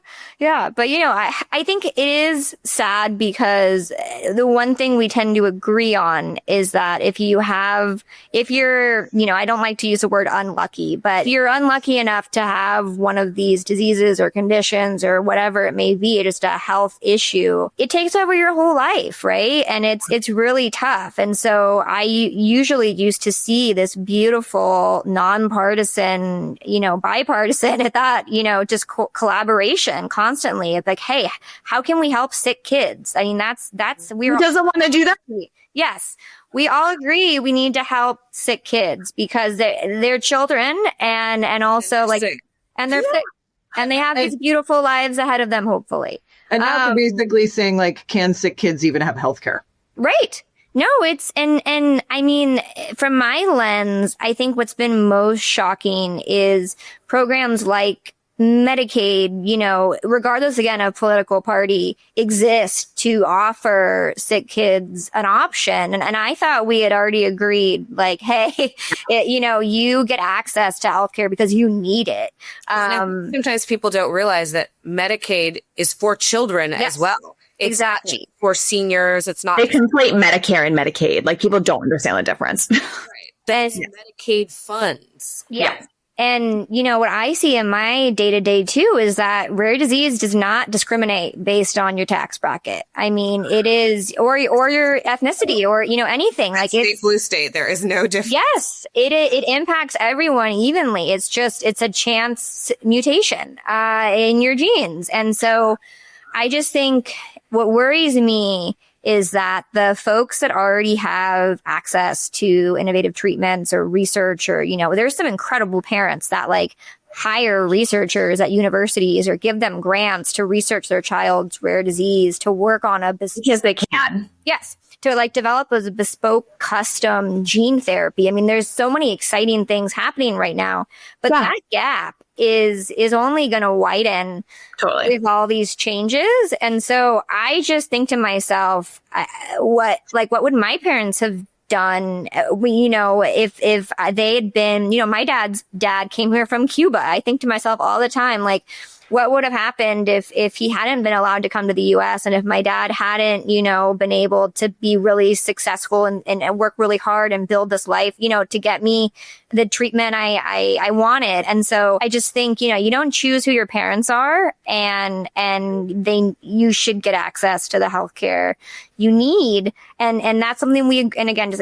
But, I think it is sad because the one thing we tend to agree on is that if you're, I don't like to use the word unlucky, but if you're unlucky enough to have one of these diseases or conditions or whatever it may be, just a health issue, it takes over your whole life, right? And it's really tough. And so I usually used to see this beautiful, nonpartisan, bipartisan at that, just collaboration constantly. It's like, hey, how can we help sick kids? I mean, who doesn't want to do that? Yes. We all agree we need to help sick kids because they're children and also like, sick. And they're sick and they have these beautiful lives ahead of them, hopefully. And now they're basically saying like, can sick kids even have healthcare? Right. No, it's, and I mean, from my lens, I think what's been most shocking is programs like Medicaid, regardless again of political party, exist to offer sick kids an option. And I thought we had already agreed, like, hey, you get access to healthcare because you need it. Sometimes people don't realize that Medicaid is for children as well. Exactly. For seniors, it's not. They conflate Medicare and Medicaid. Like people don't understand the difference. Right. There's Medicaid funds. Yeah. And, what I see in my day-to-day too is that rare disease does not discriminate based on your tax bracket. I mean, it is, or your ethnicity or, anything. Like it's blue state. There is no difference. Yes. It impacts everyone evenly. It's a chance mutation, in your genes. And so I just think what worries me is that the folks that already have access to innovative treatments or research or, there's some incredible parents that like hire researchers at universities or give them grants to research their child's rare disease, to work on because they can. Yes. To like develop a bespoke custom gene therapy. I mean, there's so many exciting things happening right now, but that gap is only going to widen Totally. with all these changes. And so I just think to myself, what would my parents have done? If they had been, my dad's dad came here from Cuba. I think to myself all the time, like, what would have happened if he hadn't been allowed to come to the US, and if my dad hadn't, been able to be really successful and work really hard and build this life, to get me the treatment I wanted. And so I just think, you don't choose who your parents are, and you should get access to the healthcare you need. And that's something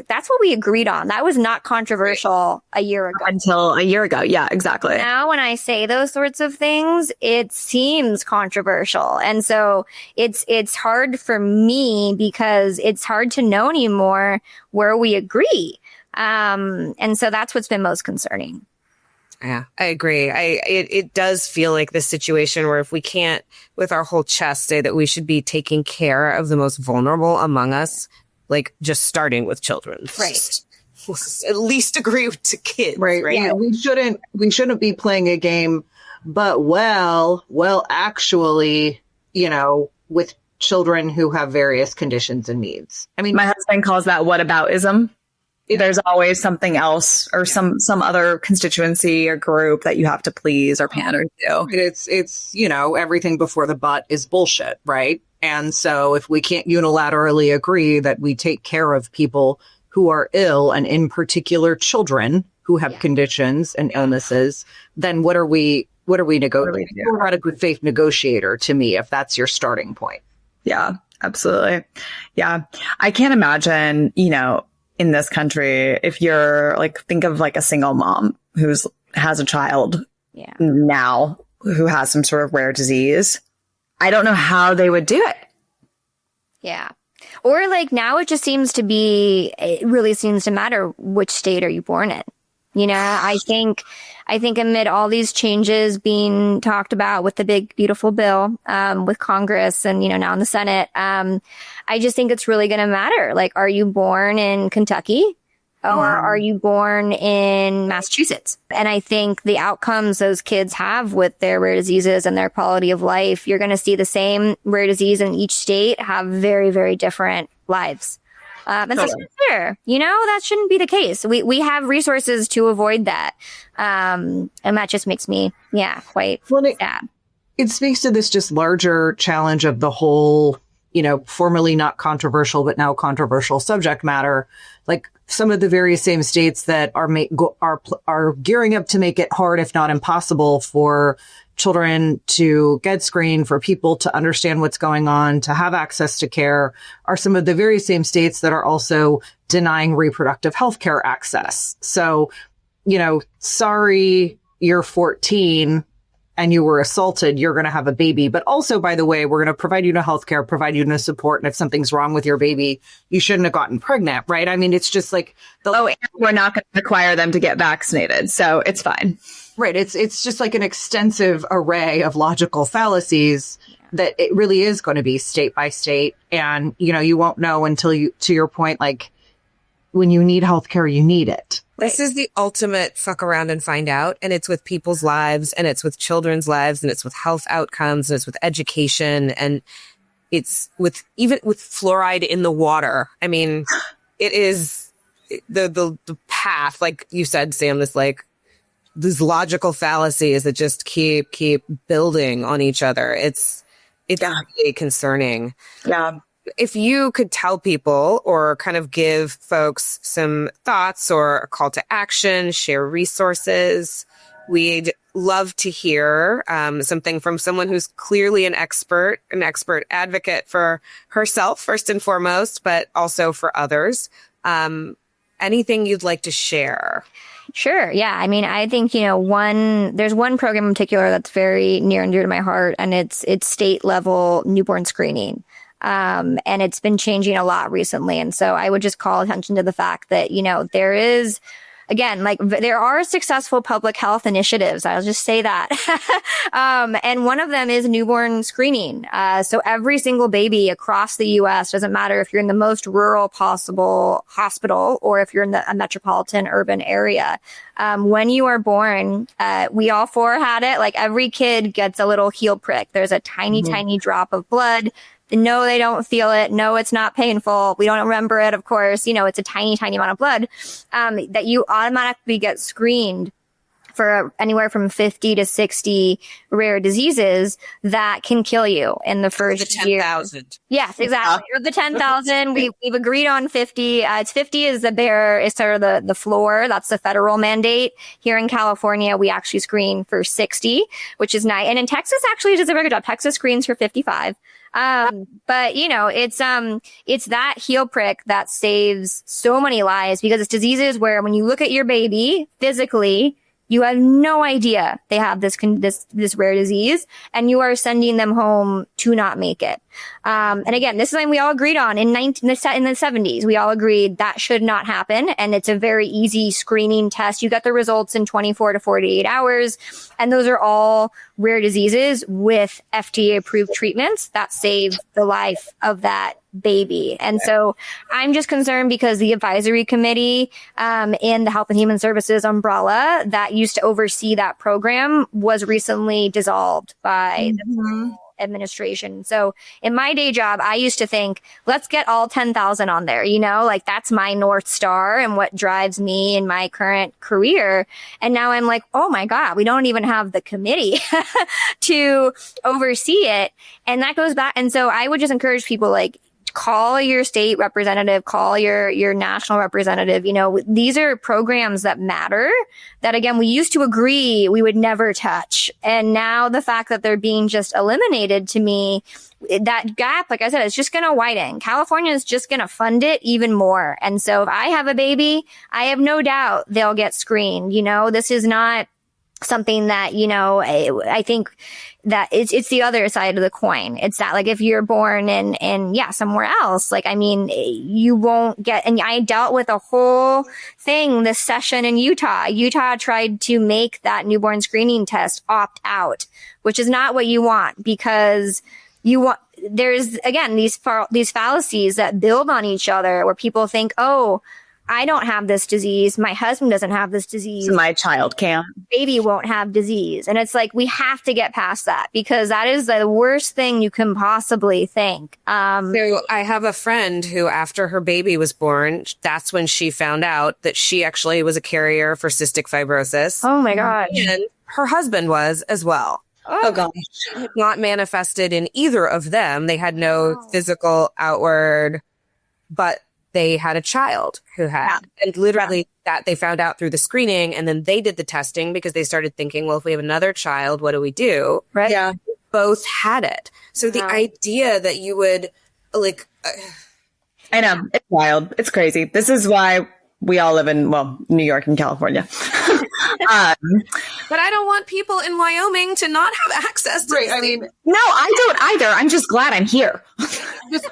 that's what we agreed on. That was not controversial a year ago. Until a year ago. Yeah, exactly. Now, when I say those sorts of things, it seems controversial. And so it's hard for me because it's hard to know anymore where we agree. And so that's what's been most concerning. Yeah, I agree. It does feel like this situation where if we can't with our whole chest say that we should be taking care of the most vulnerable among us, like just starting with children. Right. Let's at least agree to kids. Right. Yeah. We shouldn't be playing a game, but actually, with children who have various conditions and needs. I mean, my husband calls that whataboutism. There's always something else or some other constituency or group that you have to please or pander to. It's everything before the but is bullshit, right? And so if we can't unilaterally agree that we take care of people who are ill, and in particular children who have conditions and illnesses, then what are we negotiating? You're not a good faith negotiator to me if that's your starting point. Yeah, absolutely. Yeah. I can't imagine, in this country, if you're think of a single mom has a child now who has some sort of rare disease. I don't know how they would do it. Yeah. Or now it really seems to matter which state are you born in. I think amid all these changes being talked about with the big, beautiful bill, with Congress and, now in the Senate, I just think it's really going to matter. Are you born in Kentucky or are you born in Massachusetts? And I think the outcomes those kids have with their rare diseases and their quality of life, you're going to see the same rare disease in each state have very, very different lives. And that's fair. That shouldn't be the case. We have resources to avoid that. And that just makes me, quite sad. It speaks to this just larger challenge of the whole, formerly not controversial, but now controversial subject matter. Some of the very same states that are gearing up to make it hard, if not impossible, for children to get screened, for people to understand what's going on, to have access to care, are some of the very same states that are also denying reproductive health care access. So, sorry, you're 14 and you were assaulted, you're going to have a baby. But also, by the way, we're going to provide you no health care, provide you no support. And if something's wrong with your baby, you shouldn't have gotten pregnant, right? I mean, it's just and we're not going to require them to get vaccinated. So it's fine. Right. It's just an extensive array of logical fallacies that it really is going to be state by state. And, you won't know until to your point, when you need healthcare, you need it. This is the ultimate fuck around and find out. And it's with people's lives, and it's with children's lives, and it's with health outcomes, and it's with education, and it's even with fluoride in the water. I mean, it is the path, like you said, Sam, these logical fallacies that just keep building on each other. It's really concerning. Yeah. If you could tell people or kind of give folks some thoughts or a call to action, share resources, we'd love to hear something from someone who's clearly an expert advocate for herself, first and foremost, but also for others. Anything you'd like to share? Sure. Yeah. I mean, I think, there's one program in particular that's very near and dear to my heart, and it's state level newborn screening. And it's been changing a lot recently. And so I would just call attention to the fact that, there is again, like there are successful public health initiatives. I'll just say that. And one of them is newborn screening. So every single baby across the U.S., doesn't matter if you're in the most rural possible hospital or if you're in a metropolitan urban area. When you are born, we all four had it. Like every kid gets a little heel prick. There's a tiny, tiny drop of blood. No, they don't feel it. No, it's not painful. We don't remember it, of course. It's a tiny, tiny amount of blood that you automatically get screened for anywhere from 50 to 60 rare diseases that can kill you in the first year. 10,000. Yes, exactly. Of the 10,000, we've agreed on 50. It's 50 is sort of the floor. That's the federal mandate. Here in California, we actually screen for 60, which is nice. And in Texas, actually, it does a very good job. Texas screens for 55. But it's that heel prick that saves so many lives, because it's diseases where when you look at your baby physically, you have no idea they have this rare disease, and you are sending them home to not make it. And again, this is something we all agreed on in the 70s. We all agreed that should not happen. And it's a very easy screening test. You get the results in 24 to 48 hours. And those are all rare diseases with FDA approved treatments that save the life of that baby. And so I'm just concerned because the advisory committee in the Health and Human Services umbrella that used to oversee that program was recently dissolved by the administration. So in my day job, I used to think, let's get all 10,000 on there, like that's my North Star and what drives me in my current career. And now I'm like, oh my God, we don't even have the committee to oversee it. And that goes back. And so I would just encourage people, like, call your state representative, call your national representative. These are programs that matter, that again, we used to agree we would never touch. And now the fact that they're being just eliminated, to me, that gap, like I said, is just going to widen. California is just going to fund it even more. And so if I have a baby, I have no doubt they'll get screened. This is not something that, I think that it's the other side of the coin. It's that, like, if you're born in somewhere else, like, I mean, you won't get, and I dealt with a whole thing this session in Utah. Utah tried to make that newborn screening test opt out, which is not what you want, because there's, again, these fallacies that build on each other, where people think, oh, I don't have this disease. My husband doesn't have this disease. So my child can. Baby won't have disease. And it's like, we have to get past that, because that is the worst thing you can possibly think. So I have a friend who, after her baby was born, that's when she found out that she actually was a carrier for cystic fibrosis. Oh my God. And her husband was as well. Oh gosh. It had not manifested in either of them. They had no physical outward, but they had a child who had, and literally that they found out through the screening, and then they did the testing because they started thinking, well, if we have another child, what do we do? Right. Yeah. Both had it. So the idea that you would I know, it's wild. It's crazy. This is why we all live in, New York and California. But I don't want people in Wyoming to not have access to Right. I mean, No, I don't either. I'm just glad I'm here.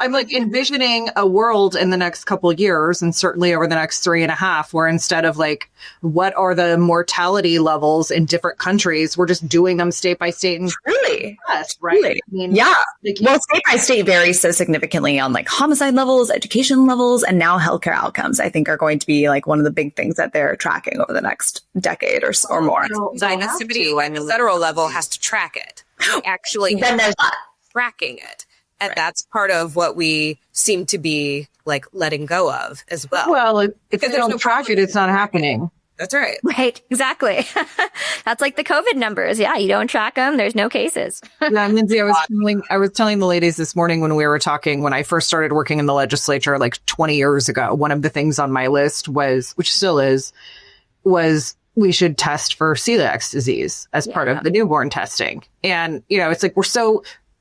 I'm like envisioning a world in the next couple of years, and certainly over the next 3.5, where instead of like, what are the mortality levels in different countries, we're just doing them state by state. And Really? yes, right. Really? I mean, Yeah. like, Well, state by state varies so significantly on like homicide levels, education levels, and now healthcare outcomes, I think, are going to be like one of the big things that they're tracking over the next decade or more. somebody at the federal level has to track it. We actually Then there's that. tracking it. And that's part of what we seem to be like letting go of as well. Well, if they there's don't no track it, it's not happening. That's right. Right. Exactly. That's like the COVID numbers. Yeah. You don't track them. There's no cases. Yeah, Lynsey, I was telling the ladies this morning when we were talking, when I first started working in the legislature like 20 years ago, one of the things on my list was, which still is, was we should test for celiac disease as part of the newborn testing. And, it's like,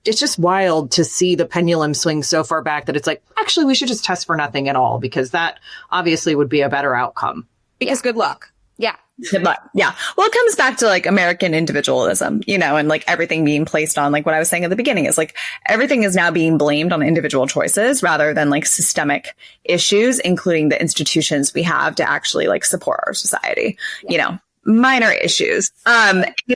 it's just wild to see the pendulum swing so far back that it's like, actually, we should just test for nothing at all, because that obviously would be a better outcome. Because good luck. Yeah. But yeah. Well, it comes back to like American individualism, you know, and like everything being placed on like what I was saying at the beginning is like everything is now being blamed on individual choices rather than like systemic issues, including the institutions we have to actually like support our society, you know, minor issues.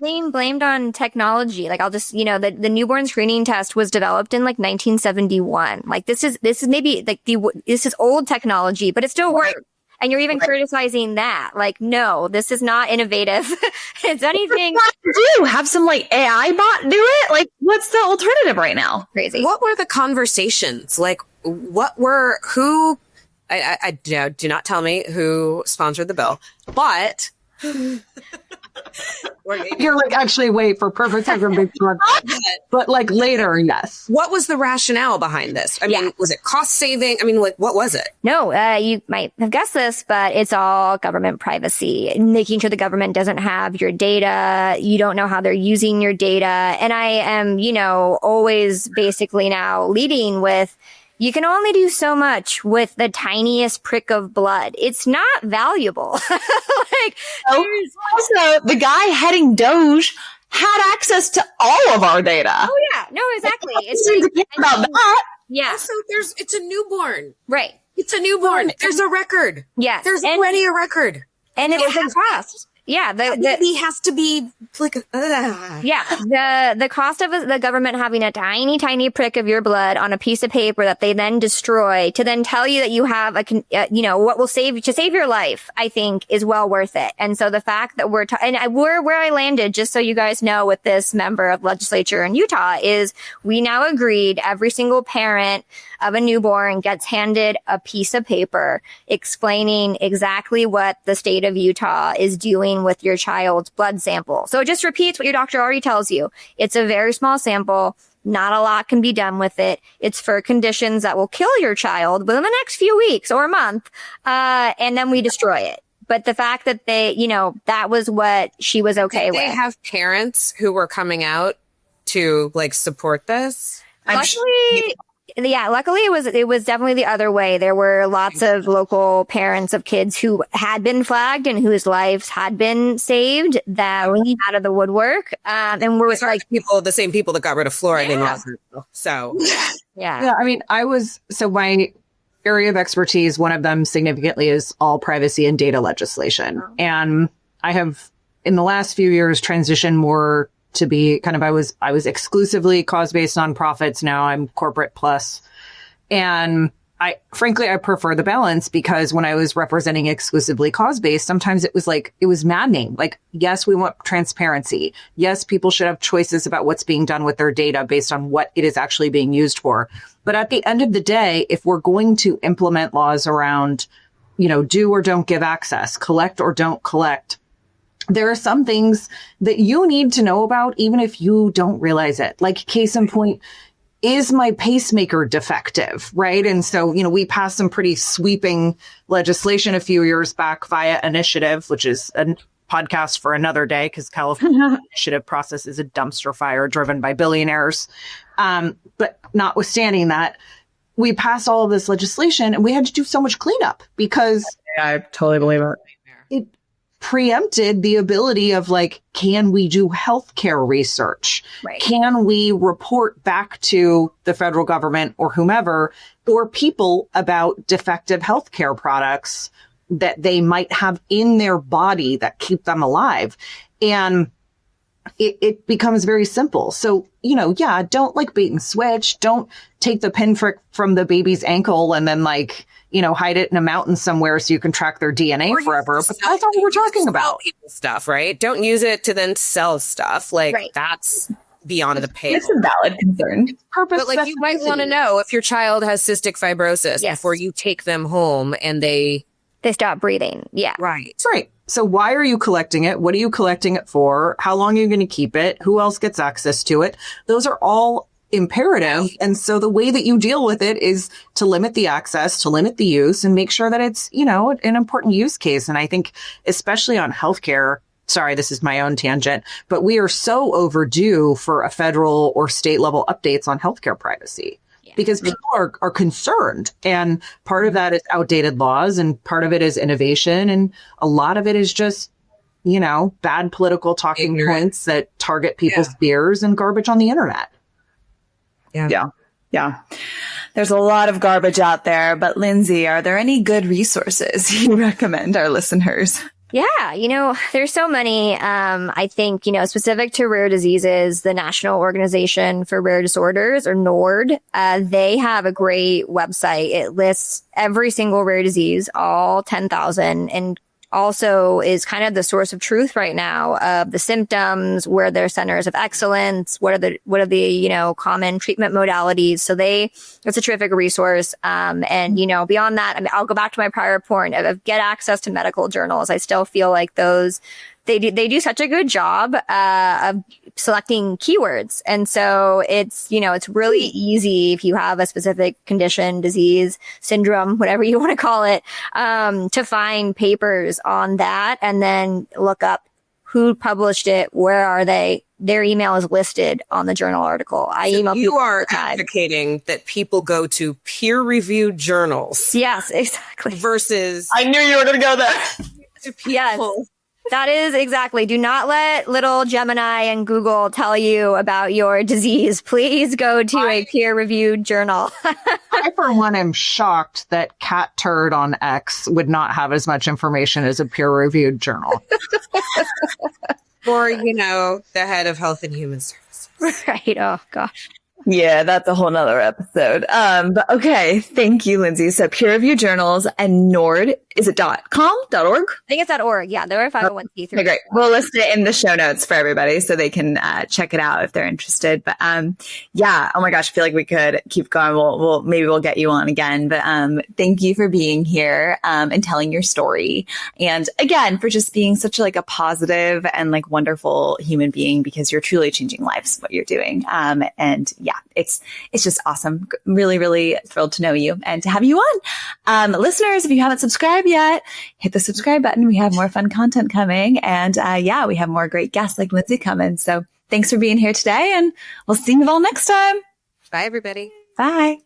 Blamed on technology. Like I'll just, you know, the newborn screening test was developed in like 1971. Like this is maybe like this is old technology, but it still works. And you're even criticizing that. Like, no, this is not innovative. It's anything. What to do? Have some like AI bot do it? Like, what's the alternative right now? Crazy. What were the conversations? Like, I do not tell me who sponsored the bill, but You're like, actually, wait, for purpose of a big one. But like later, yes. What was the rationale behind this? I mean, was it cost saving? I mean, like, what was it? No, you might have guessed this, but it's all government privacy, making sure the government doesn't have your data. You don't know how they're using your data. And I am, you know, always basically now leading with, you can only do so much with the tiniest prick of blood. It's not valuable. Like, also, the guy heading Doge had access to all of our data. Oh yeah, no, exactly. It's about that. Yeah. Also, it's a newborn. Right. It's a newborn. There's a record. Yes. There's already a record. And it was a cost. Yeah, the baby has to be like, yeah, the cost of the government having a tiny prick of your blood on a piece of paper that they then destroy to then tell you that you have you know, what will save your life, I think is well worth it. And so the fact that we're where I landed, just so you guys know, with this member of legislature in Utah, is we now agreed every single parent of a newborn gets handed a piece of paper explaining exactly what the state of Utah is doing with your child's blood sample. So it just repeats what your doctor already tells you. It's a very small sample. Not a lot can be done with it. It's for conditions that will kill your child within the next few weeks or a month. And then we destroy it. But the fact that they, you know, that was what she was okay with. Did they have parents who were coming out to like support this? Luckily it was definitely the other way. There were lots of local parents of kids who had been flagged and whose lives had been saved that were out of the woodwork. And we're like the same people that got rid of fluoride in water. So yeah. I mean, my area of expertise, one of them significantly is all privacy and data legislation. And I have in the last few years transitioned more to be kind of, I was exclusively cause-based nonprofits. Now I'm corporate plus. And I prefer the balance, because when I was representing exclusively cause-based, sometimes it was maddening. Like, yes, we want transparency. Yes, people should have choices about what's being done with their data based on what it is actually being used for. But at the end of the day, if we're going to implement laws around, you know, do or don't give access, collect or don't collect, there are some things that you need to know about, even if you don't realize it. Like, case in point, is my pacemaker defective, right? And so, you know, we passed some pretty sweeping legislation a few years back via Initiative, which is a podcast for another day, because California initiative process is a dumpster fire driven by billionaires. But notwithstanding that, we passed all of this legislation and we had to do so much cleanup because I totally believe it. It preempted the ability of, like, can we do healthcare research? Right. Can we report back to the federal government or whomever or people about defective healthcare products that they might have in their body that keep them alive? And it becomes very simple. So, you know, yeah, don't like bait and switch. Don't take the pinprick from the baby's ankle and then, like, you know, hide it in a mountain somewhere so you can track their DNA forever. But that's all we're talking about. Stuff, right? Don't use it to then sell stuff. Like, that's beyond the pale. It's a valid concern. Purpose, but like, you might want to know if your child has cystic fibrosis before you take them home and they stop breathing. Yeah. Right. That's right. So why are you collecting it? What are you collecting it for? How long are you going to keep it? Who else gets access to it? Those are all imperative. And so the way that you deal with it is to limit the access, to limit the use, and make sure that it's, you know, an important use case. And I think especially on healthcare, sorry, this is my own tangent, but we are so overdue for a federal or state level updates on healthcare privacy. Because people are concerned. And part of that is outdated laws, and part of it is innovation. And a lot of it is just bad political talking points that target people's fears and garbage on the internet. Yeah. There's a lot of garbage out there, but Lynsey, are there any good resources you recommend our listeners? Yeah, there's so many. I think, specific to rare diseases, the National Organization for Rare Disorders, or NORD, they have a great website. It lists every single rare disease, all 10,000, and also is kind of the source of truth right now of the symptoms, where their centers of excellence, what are the common treatment modalities. So it's a terrific resource. And beyond that, I'll go back to my prior point of get access to medical journals. I still feel like they do such a good job of selecting keywords. And so it's really easy if you have a specific condition, disease, syndrome, whatever you want to call it, to find papers on that and then look up who published it, where are they. Their email is listed on the journal article. You are advocating that people go to peer-reviewed journals. Yes, exactly. Versus... I knew you were going to go there. To people. Yes. That is exactly. Do not let little Gemini and Google tell you about your disease. Please go to a peer-reviewed journal. I, for one, am shocked that Cat Turd on X would not have as much information as a peer-reviewed journal. Or, the head of Health and Human Services. Right. Oh, gosh. Yeah, that's a whole nother episode. But okay. Thank you, Lynsey. So peer review journals and NORD, is it .com, .org? I think it's .org. Yeah, they're a 501c3. Okay, great. We'll list it in the show notes for everybody so they can check it out if they're interested. But yeah, oh my gosh, I feel like we could keep going. We'll get you on again. But thank you for being here and telling your story. And again, for just being such a positive and wonderful human being, because you're truly changing lives, what you're doing. And yeah, it's just awesome. Really, really thrilled to know you and to have you on. Listeners, if you haven't subscribed yet, hit the subscribe button. We have more fun content coming. And we have more great guests like Lynsey coming. So thanks for being here today, and we'll see you all next time. Bye, everybody. Bye.